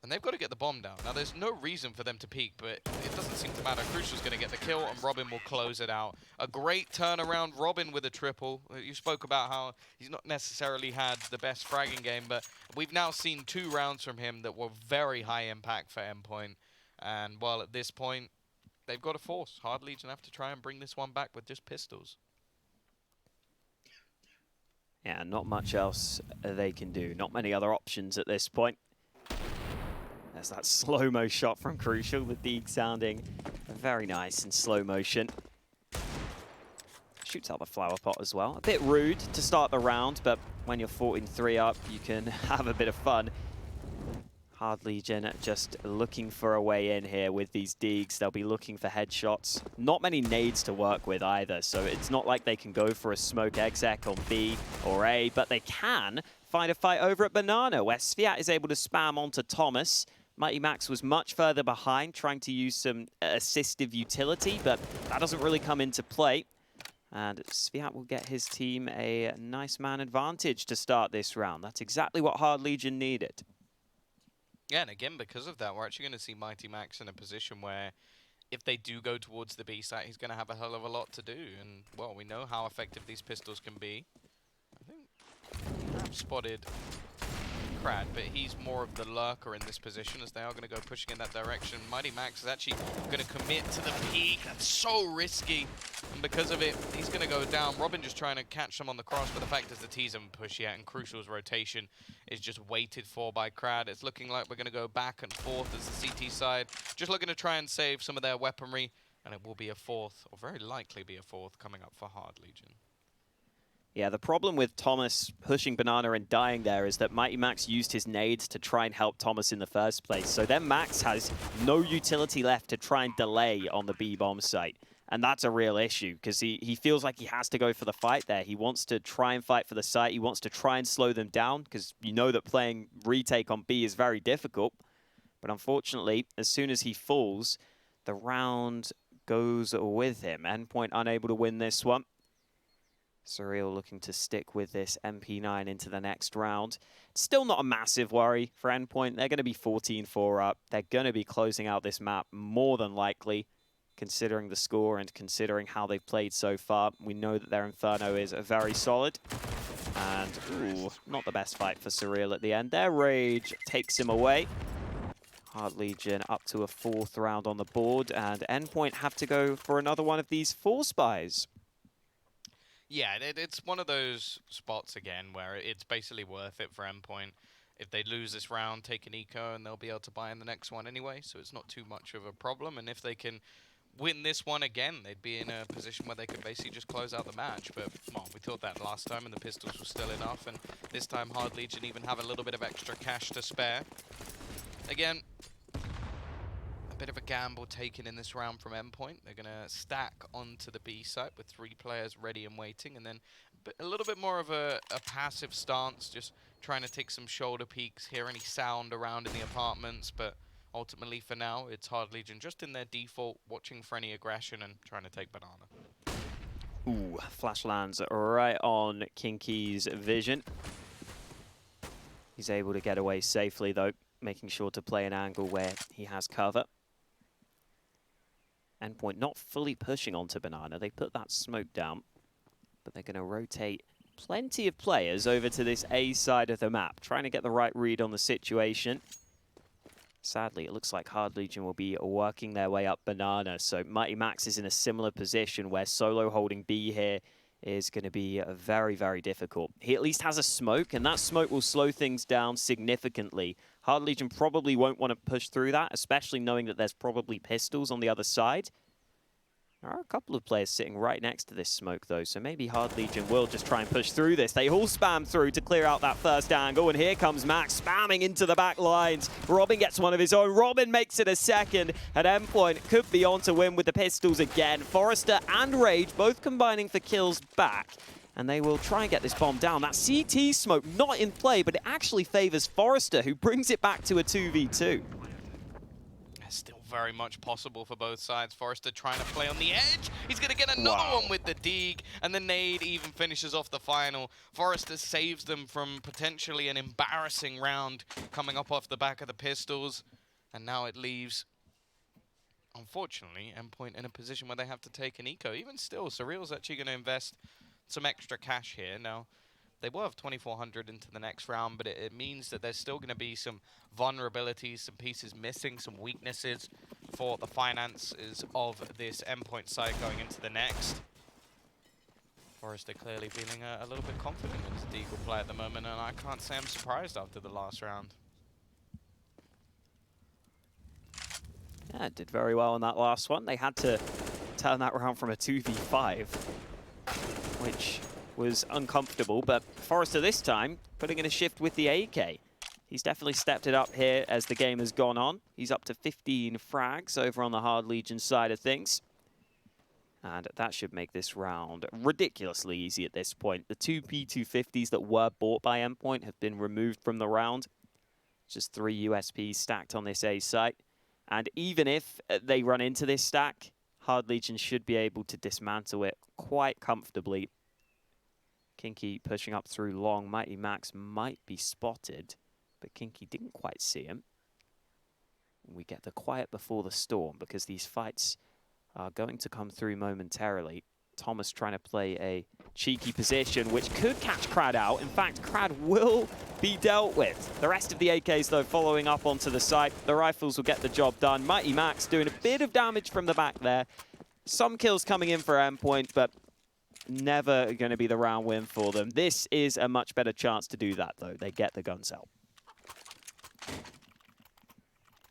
And they've got to get the bomb down. Now, there's no reason for them to peek, but it doesn't seem to matter. Crucial's going to get the kill, and robiin will close it out. A great turnaround. robiin with a triple. You spoke about how he's not necessarily had the best fragging game, but we've now seen 2 rounds from him that were very high impact for Endpoint. And, well, at this point, they've got to force. Hard Legion have to try and bring this one back with just pistols. Yeah, not much else they can do. Not many other options at this point. There's that slow-mo shot from Crucial, the Deke sounding very nice in slow motion. Shoots out the flower pot as well. A bit rude to start the round, but when you're 14-3 up, you can have a bit of fun. Hard Legion just looking for a way in here with these Deegs. They'll be looking for headshots. Not many nades to work with either, so it's not like they can go for a smoke exec on B or A, but they can find a fight over at Banana, where svyat is able to spam onto Thomas. MiGHTYMAX was much further behind, trying to use some assistive utility, but that doesn't really come into play. And svyat will get his team a nice man advantage to start this round. That's exactly what Hard Legion needed. Yeah, and again, because of that, we're actually going to see MiGHTYMAX in a position where if they do go towards the B site, he's going to have a hell of a lot to do. And, well, we know how effective these pistols can be. I think I've spotted Krad, but he's more of the lurker in this position, as they are going to go pushing in that direction. MiGHTYMAX is actually going to commit to the peak. That's so risky. And because of it, he's going to go down. robiin just trying to catch them on the cross, but the fact is the T's haven't pushed yet, and Crucial's rotation is just waited for by Krad. It's looking like we're going to go back and forth as the CT side just looking to try and save some of their weaponry, and it will be a fourth, or very likely be a fourth, coming up for Hard Legion. Yeah, the problem with Thomas pushing Banana and dying there is that MiGHTYMAX used his nades to try and help Thomas in the first place. So then Max has no utility left to try and delay on the B-bomb site. And that's a real issue, because he feels like he has to go for the fight there. He wants to try and fight for the site. He wants to try and slow them down, because you know that playing retake on B is very difficult. But unfortunately, as soon as he falls, the round goes with him. Endpoint unable to win this one. Surreal looking to stick with this MP9 into the next round. It's still not a massive worry for Endpoint. They're going to be 14-4 up. They're going to be closing out this map more than likely, considering the score and considering how they've played so far. We know that their Inferno is very solid. And, ooh, not the best fight for Surreal at the end. Their rage takes him away. Hard Legion up to a 4th round on the board, and Endpoint have to go for another one of these 4 spies. Yeah, it's one of those spots again where it's basically worth it for Endpoint. If they lose this round, take an eco, and they'll be able to buy in the next one anyway, so it's not too much of a problem. And if they can win this one again, they'd be in a position where they could basically just close out the match. But, well, we thought that last time, and the pistols were still enough. And this time, Hard Legion even have a little bit of extra cash to spare. Again, bit of a gamble taken in this round from Endpoint. They're going to stack onto the B site with 3 players ready and waiting, and then a little bit more of a passive stance, just trying to take some shoulder peeks, hear any sound around in the apartments, but ultimately for now, it's Hard Legion just in their default, watching for any aggression and trying to take Banana. Ooh, flash lands right on kinqie's vision. He's able to get away safely though, making sure to play an angle where he has cover. Endpoint not fully pushing onto Banana. They put that smoke down, but they're going to rotate plenty of players over to this A side of the map, trying to get the right read on the situation. Sadly, it looks like Hard Legion will be working their way up Banana, so MiGHTYMAX is in a similar position where solo holding B here is going to be very, very difficult. He at least has a smoke, and that smoke will slow things down significantly. Hard Legion probably won't want to push through that, especially knowing that there's probably pistols on the other side. There are a couple of players sitting right next to this smoke, though, so maybe Hard Legion will just try and push through this. They all spam through to clear out that first angle, and here comes Max spamming into the back lines. robiin gets one of his own. robiin makes it a second, and Endpoint could be on to win with the pistols again. forZe and Rage both combining for kills back, and they will try and get this bomb down. That CT smoke not in play, but it actually favors forZe, who brings it back to a 2v2. Still very much possible for both sides. forZe trying to play on the edge. He's going to get another one with the deg, and the nade even finishes off the final. forZe saves them from potentially an embarrassing round coming up off the back of the pistols, and now it leaves, unfortunately, Endpoint in a position where they have to take an eco. Even still, Surreal's actually going to invest some extra cash here. Now, they will have 2,400 into the next round, but it means that there's still going to be some vulnerabilities, some pieces missing, some weaknesses for the finances of this Endpoint side going into the next. forZe clearly feeling a little bit confident in his deagle play at the moment, and I can't say I'm surprised after the last round. Yeah, it did very well in that last one. They had to turn that round from a 2v5, which was uncomfortable, but forZe this time putting in a shift with the AK. He's definitely stepped it up here as the game has gone on. He's up to 15 frags over on the Hard Legion side of things. And that should make this round ridiculously easy at this point. The 2 P250s that were bought by Endpoint have been removed from the round. Just 3 USPs stacked on this A site. And even if they run into this stack, Hard Legion should be able to dismantle it quite comfortably. kinqie pushing up through long. MiGHTYMAX might be spotted, but kinqie didn't quite see him. We get the quiet before the storm, because these fights are going to come through momentarily. Thomas trying to play a cheeky position, which could catch Krad out. In fact, Krad will be dealt with. The rest of the AKs, though, following up onto the site. The rifles will get the job done. MiGHTYMAX doing a bit of damage from the back there. Some kills coming in for Endpoint, but never going to be the round win for them. This is a much better chance to do that, though. They get the guns out.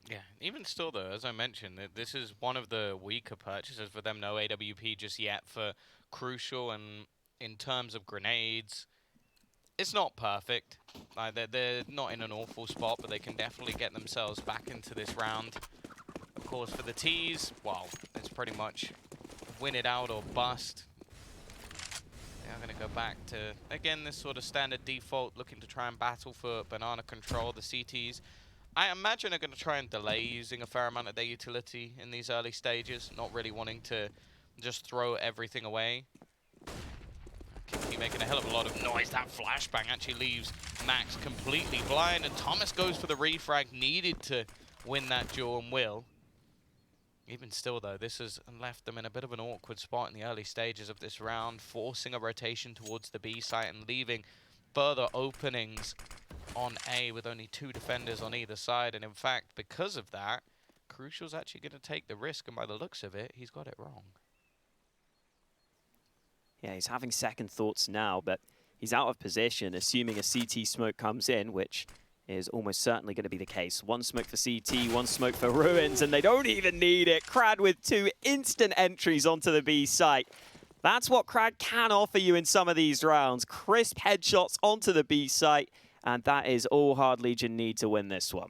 Yeah, even still, though, as I mentioned, this is one of the weaker purchases for them. No AWP just yet for Crucial, and in terms of grenades, it's not perfect. They're not in an awful spot, but they can definitely get themselves back into this round. Of course, for the T's, well, it's pretty much win it out or bust. They're going to go back to, again, this sort of standard default, looking to try and battle for banana control. The CTs, I imagine, are going to try and delay using a fair amount of their utility in these early stages, not really wanting to just throw everything away. kinqie making a hell of a lot of noise. That flashbang actually leaves Max completely blind, and Thomas goes for the refrag needed to win that duel and will. Even still, though, this has left them in a bit of an awkward spot in the early stages of this round, forcing a rotation towards the B site and leaving further openings on A with only 2 defenders on either side. And in fact, because of that, Crucial's actually going to take the risk, and by the looks of it, he's got it wrong. Yeah, he's having second thoughts now, but he's out of position, assuming a CT smoke comes in, which is almost certainly going to be the case. 1 smoke for CT, 1 smoke for Ruins, and they don't even need it. Krad with 2 instant entries onto the B site. That's what Krad can offer you in some of these rounds. Crisp headshots onto the B site, and that is all Hard Legion need to win this one.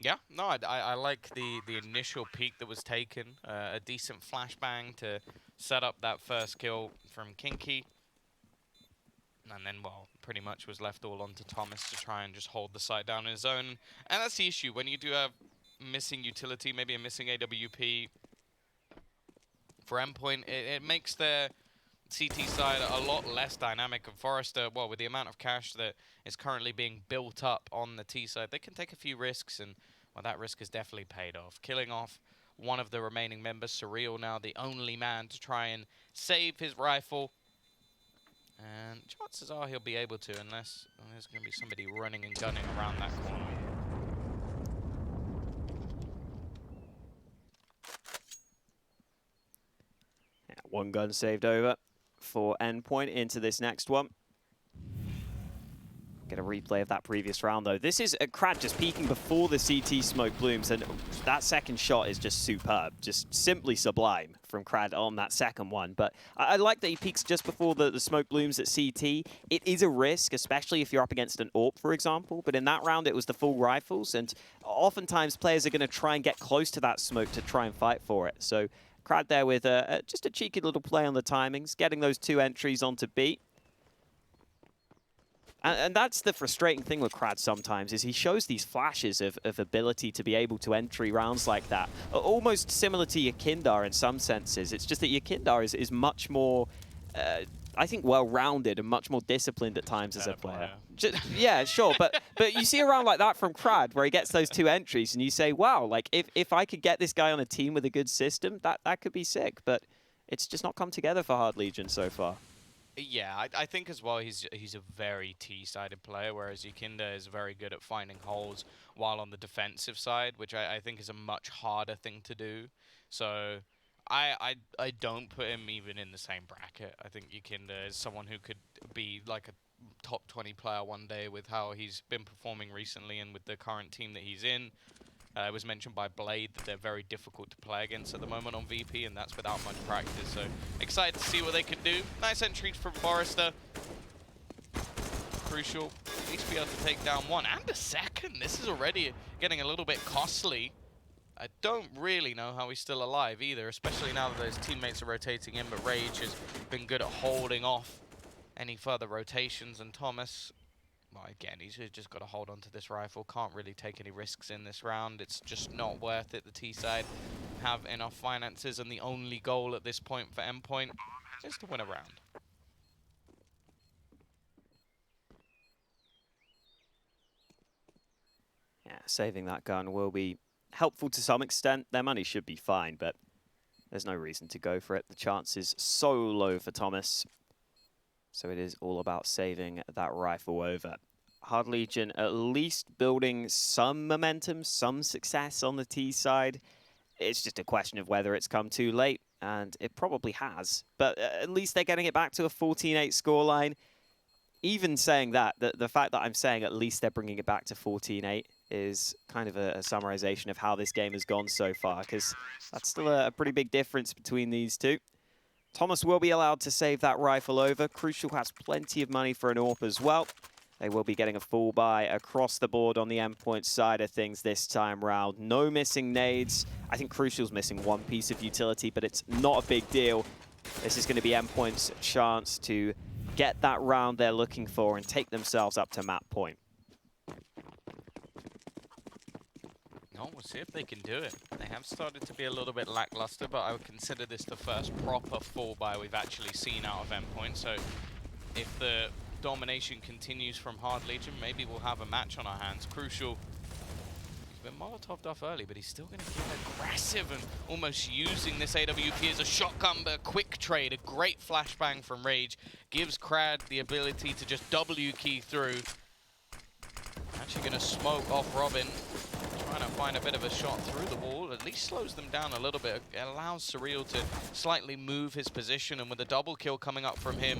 Yeah, no, I like the initial peek that was taken. A decent flashbang to set up that first kill from kinqie. And then, well, pretty much was left all onto Thomas to try and just hold the site down in his own. And that's the issue. When you do have missing utility, maybe a missing AWP for Endpoint, it makes their CT side a lot less dynamic. And forZe, well, with the amount of cash that is currently being built up on the T side, they can take a few risks, and well, that risk has definitely paid off. Killing off one of the remaining members, Surreal, now the only man to try and save his rifle. And chances are he'll be able to, unless there's going to be somebody running and gunning around that corner. Yeah, 1 gun saved over for Endpoint into this next one. Get a replay of that previous round, though. This is a Krad just peeking before the CT smoke blooms, and that second shot is just superb. Just simply sublime from Krad on that second one. But I like that he peeks just before the smoke blooms at CT. It is a risk, especially if you're up against an AWP, for example. But in that round, it was the full rifles, and oftentimes players are going to try and get close to that smoke to try and fight for it. So Krad there with just a cheeky little play on the timings, getting those 2 entries onto B. And that's the frustrating thing with Krad sometimes, is he shows these flashes of ability to be able to entry rounds like that. Almost similar to Yakindar in some senses. It's just that Yakindar is much more, I think, well-rounded and much more disciplined at times as a player. Yeah, sure, but you see a round like that from Krad where he gets those 2 entries and you say, wow, like if I could get this guy on a team with a good system, that could be sick. But it's just not come together for Hard Legion so far. Yeah, I think as well he's a very T-sided player, whereas Yakindar is very good at finding holes while on the defensive side, which I think is a much harder thing to do. So I don't put him even in the same bracket. I think Yakindar is someone who could be like a top 20 player one day with how he's been performing recently and with the current team that he's in. It was mentioned by Blade that they're very difficult to play against at the moment on VP, and that's without much practice. So excited to see what they can do. Nice entries from forZe. Crucial. At least be able to take down 1 and a second. This is already getting a little bit costly. I don't really know how he's still alive either, especially now that those teammates are rotating in, but Rage has been good at holding off any further rotations, and Thomas, well, again, he's just got to hold on to this rifle. Can't really take any risks in this round. It's just not worth it. The T-side have enough finances, and the only goal at this point for Endpoint is to win a round. Yeah, saving that gun will be helpful to some extent. Their money should be fine, but there's no reason to go for it. The chance is so low for Thomas. So it is all about saving that rifle over. Hard Legion at least building some momentum, some success on the T side. It's just a question of whether it's come too late, and it probably has. But at least they're getting it back to a 14-8 scoreline. Even saying that, the fact that I'm saying at least they're bringing it back to 14-8 is kind of a summarization of how this game has gone so far, because that's still a pretty big difference between these two. Thomas will be allowed to save that rifle over. Crucial has plenty of money for an AWP as well. They will be getting a full buy across the board on the Endpoint side of things this time round. No missing nades. I think Crucial's missing one piece of utility, but it's not a big deal. This is going to be Endpoint's chance to get that round they're looking for and take themselves up to map point. No, we'll see if they can do it. They have started to be a little bit lackluster, but I would consider this the first proper full buy we've actually seen out of Endpoint. So if the domination continues from Hard Legion, maybe we'll have a match on our hands. Crucial. He's been Molotov'd off early, but he's still going to get aggressive and almost using this AWP as a shotgun, but a quick trade. A great flashbang from Rage gives Krad the ability to just W key through. Actually going to smoke off robiin. Trying to find a bit of a shot through the wall. At least slows them down a little bit. It allows Surreal to slightly move his position, and with a double kill coming up from him,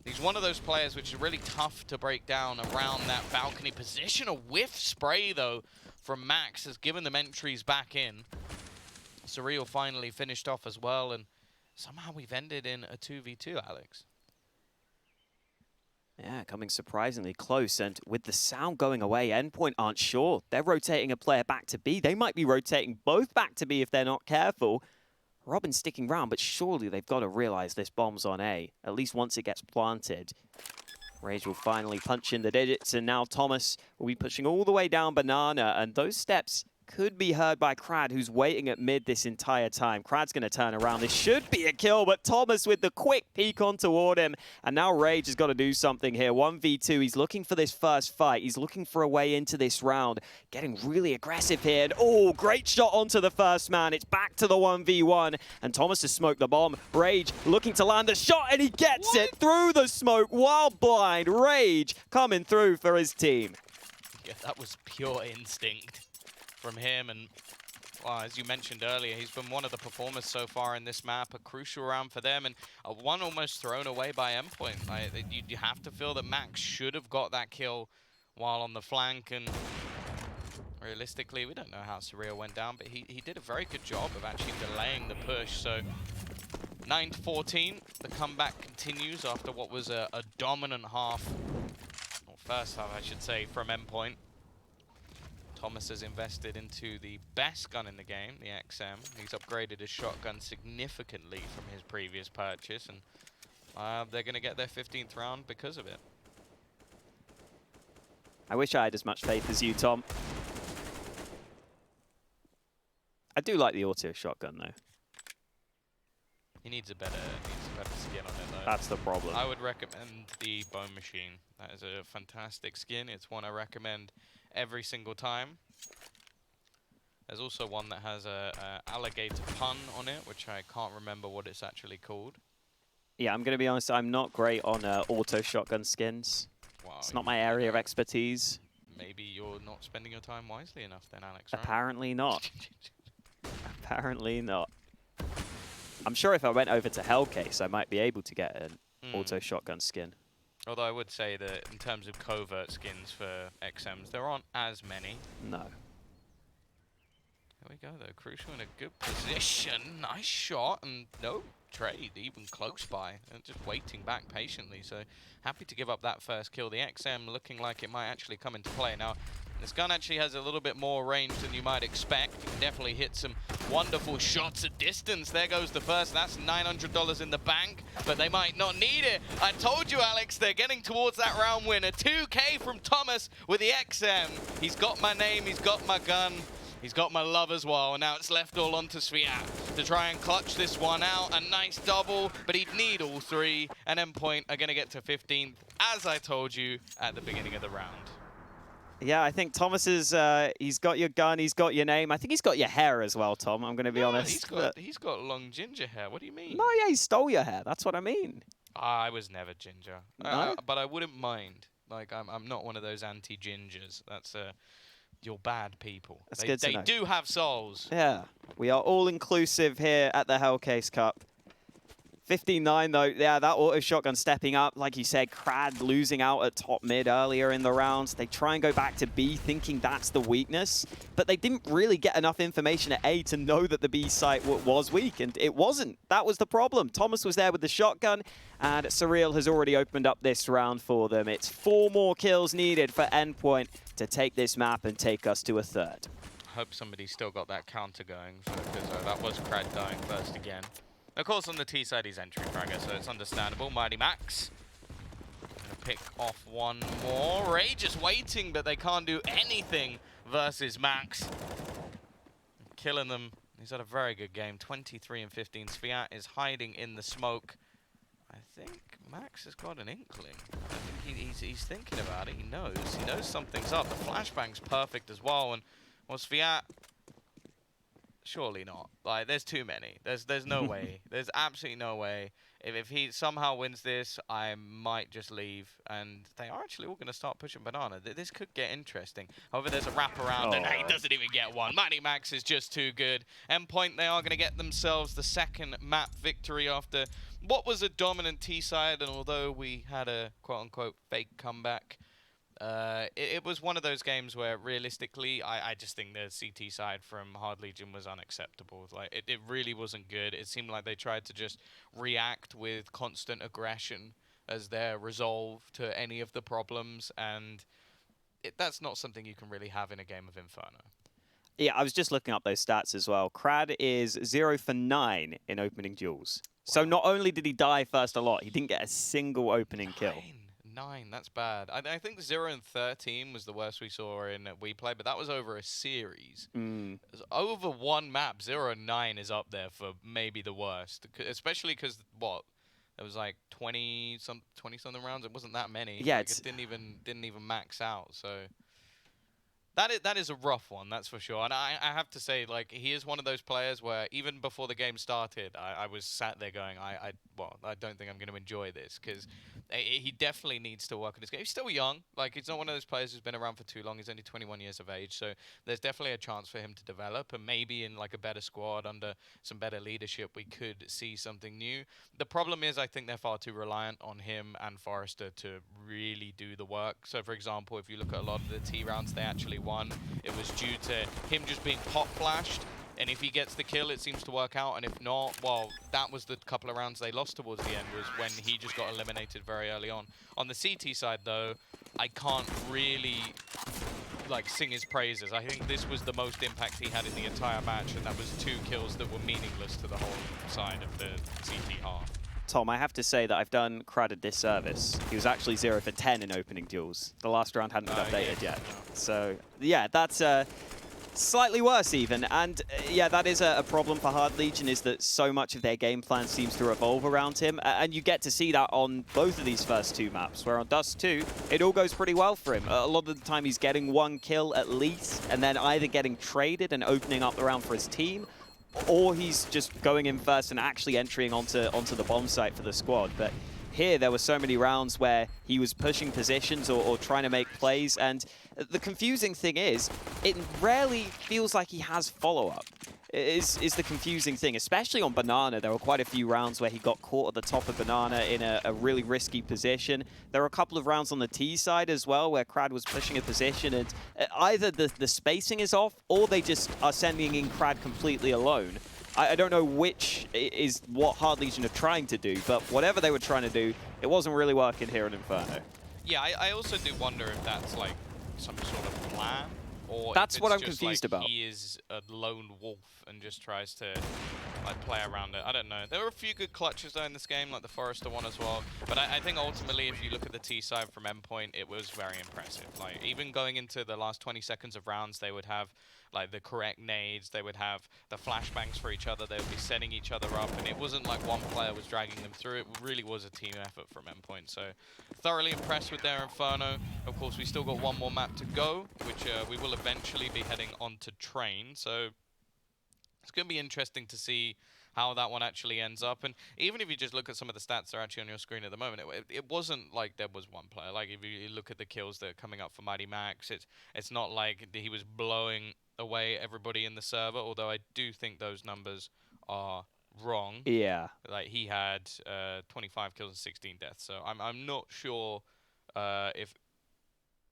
he's one of those players which is really tough to break down around that balcony position. A whiff spray, though, from Max has given them entries back in. Surreal finally finished off as well, and somehow we've ended in a 2v2, Alex. Yeah, coming surprisingly close, and with the sound going away, Endpoint aren't sure. They're rotating a player back to B. They might be rotating both back to B if they're not careful. robiin's sticking around, but surely they've got to realize this bomb's on A, at least once it gets planted. Rage will finally punch in the digits, and now Thomas will be pushing all the way down Banana, and those steps could be heard by Krad, who's waiting at mid this entire time. Krad's going to turn around. This should be a kill, but Thomas with the quick peek on toward him, and now Rage has got to do something here. 1v2, he's looking for this first fight. He's looking for a way into this round, getting really aggressive here, and oh, great shot onto the first man. It's back to the 1v1, and Thomas has smoked the bomb. Rage looking to land a shot, and he gets it through the smoke while blind. Rage coming through for his team. Yeah, that was pure instinct from him, and well, as you mentioned earlier, he's been one of the performers so far in this map. A crucial round for them, and one almost thrown away by Endpoint. Like, you have to feel that Max should have got that kill while on the flank, and realistically, we don't know how Surreal went down, but he did a very good job of actually delaying the push. So 9-14, the comeback continues after what was a dominant half, or first half I should say, from Endpoint. Thomas has invested into the best gun in the game, the XM. He's upgraded his shotgun significantly from his previous purchase, and they're going to get their 15th round because of it. I wish I had as much faith as you, Tom. I do like the auto shotgun, though. He needs a better skin on it, though. That's the problem. I would recommend the Bone Machine. That is a fantastic skin. It's one I recommend every single time. There's also one that has a alligator pun on it, which I can't remember what it's actually called. Yeah, I'm going to be honest, I'm not great on auto shotgun skins. Wow, it's not my area of expertise. Maybe you're not spending your time wisely enough then, Alex, right? Apparently not. Apparently not. I'm sure if I went over to Hellcase, I might be able to get an auto shotgun skin. Although I would say that in terms of covert skins for XMs, there aren't as many. No. There we go, though. Crucial in a good position. Nice shot, and no trade, even close by. And just waiting back patiently. So happy to give up that first kill. The XM looking like it might actually come into play. Now, this gun actually has a little bit more range than you might expect. You can definitely hit some wonderful shots at distance. There goes the first. That's $900 in the bank, but they might not need it. I told you, Alex, they're getting towards that round winner. 2K from Thomas with the XM. He's got my name, he's got my gun, he's got my love as well. And now it's left all onto svyat to try and clutch this one out. A nice double, but he'd need all three. And Endpoint are going to get to 15th, as I told you at the beginning of the round. Yeah, I think Thomas is, he's got your gun, he's got your name. I think he's got your hair as well, Tom, I'm going to be honest. He's got long ginger hair. What do you mean? No, yeah, he stole your hair. That's what I mean. I was never ginger. No? But I wouldn't mind. Like, I'm not one of those anti-gingers. That's, you're bad people. That's good to know. They do have souls. Yeah, we are all inclusive here at the Hellcase Cup. 15-9 though, yeah, that auto shotgun stepping up. Like you said, Krad losing out at top mid earlier in the rounds. They try and go back to B thinking that's the weakness, but they didn't really get enough information at A to know that the B site was weak, and it wasn't. That was the problem. Thomas was there with the shotgun, and Surreal has already opened up this round for them. It's 4 more kills needed for Endpoint to take this map and take us to a third. I hope somebody still got that counter going, because that was Krad dying first again. Of course, on the T side, he's entry fragger, so it's understandable. MiGHTYMAX gonna pick off one more. Ray just waiting, but they can't do anything versus Max. Killing them. He's had a very good game. 23 and 15. svyat is hiding in the smoke. I think Max has got an inkling. I think he's thinking about it. He knows something's up. The flashbang's perfect as well. And well, svyat, surely not. Like, there's too many. There's no way. There's absolutely no way. If he somehow wins this, I might just leave. And they are actually all going to start pushing banana. This could get interesting. However, there's a wraparound, and he doesn't even get one. MiGHTYMAX is just too good. Endpoint, they are going to get themselves the second map victory after what was a dominant T side. And although we had a quote-unquote fake comeback, it was one of those games where realistically, I just think the CT side from Hard Legion was unacceptable. Like, it really wasn't good. It seemed like they tried to just react with constant aggression as their resolve to any of the problems, and that's not something you can really have in a game of Inferno. Yeah, I was just looking up those stats as well. Krad is 0 for 9 in opening duels. Wow. So not only did he die first a lot, he didn't get a single opening kill. 9, that's bad. I think 0 and 13 was the worst we saw in We Play, but that was over a series. Over one map, 0 and 9 is up there for maybe the worst, especially because what, it was like 20-something rounds. It wasn't that many. Yeah, like, it didn't even max out. So that is a rough one, that's for sure. And I have to say, like, he is one of those players where even before the game started, I was sat there going, I don't think I'm going to enjoy this, because he definitely needs to work on his game. He's still young. Like, he's not one of those players who's been around for too long. He's only 21 years of age, so there's definitely a chance for him to develop, and maybe in, like, a better squad under some better leadership, we could see something new. The problem is, I think they're far too reliant on him and forZe to really do the work. So, for example, if you look at a lot of the T rounds they actually won, it was due to him just being pop flashed, and if he gets the kill, it seems to work out, and if not, well, that was the couple of rounds they lost towards the end, was when he just got eliminated very early on. On the CT side, though, I can't really, like, sing his praises. I think this was the most impact he had in the entire match, and that was 2 kills that were meaningless to the whole side of the CT half. Tom, I have to say that I've done Krad a disservice. He was actually 0 for 10 in opening duels. The last round hadn't been updated yet. So, yeah, that's slightly worse even. And, yeah, that is a problem for Hard Legion, is that so much of their game plan seems to revolve around him. And you get to see that on both of these first 2 maps, where on Dust 2, it all goes pretty well for him. A lot of the time he's getting 1 kill at least, and then either getting traded and opening up the round for his team, or he's just going in first and actually entering onto the bomb site for the squad. But here, there were so many rounds where he was pushing positions or trying to make plays, and the confusing thing is, it rarely feels like he has follow-up. Is the confusing thing, especially on Banana. There were quite a few rounds where he got caught at the top of Banana in a really risky position. There were a couple of rounds on the T side as well where Krad was pushing a position, and either the spacing is off or they just are sending in Krad completely alone. I don't know which is what Hard Legion are trying to do, but whatever they were trying to do, it wasn't really working here in Inferno. Yeah, I also do wonder if that's, like, some sort of plan. Or that's what I'm just confused like about. He is a lone wolf and just tries to, like, play around it. I don't know. There were a few good clutches though in this game, like the forZe one as well. But I think ultimately, if you look at the T side from Endpoint, it was very impressive. Like, even going into the last 20 seconds of rounds, they would have, like, the correct nades. They would have the flashbangs for each other. They would be setting each other up, and it wasn't like one player was dragging them through. It really was a team effort from Endpoint. So thoroughly impressed with their Inferno. Of course, we still got one more map to go, which we will eventually be heading on to Train. So it's going to be interesting to see how that one actually ends up. And even if you just look at some of the stats that are actually on your screen at the moment, it wasn't like there was one player. Like, if you look at the kills that are coming up for MiGHTYMAX, it's not like he was blowing away everybody in the server, although I do think those numbers are wrong. Yeah. Like he had 25 kills and 16 deaths. So I'm not sure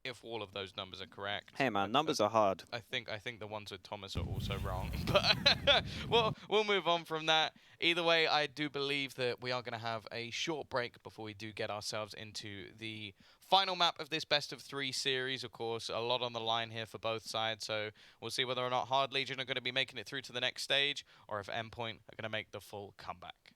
if all of those numbers are correct. Hey man, numbers are hard. I think the ones with Thomas are also wrong. But we'll move on from that. Either way, I do believe that we are going to have a short break before we do get ourselves into the final map of this best of 3 series. Of course, a lot on the line here for both sides. So we'll see whether or not Hard Legion are going to be making it through to the next stage, or if Endpoint are going to make the full comeback.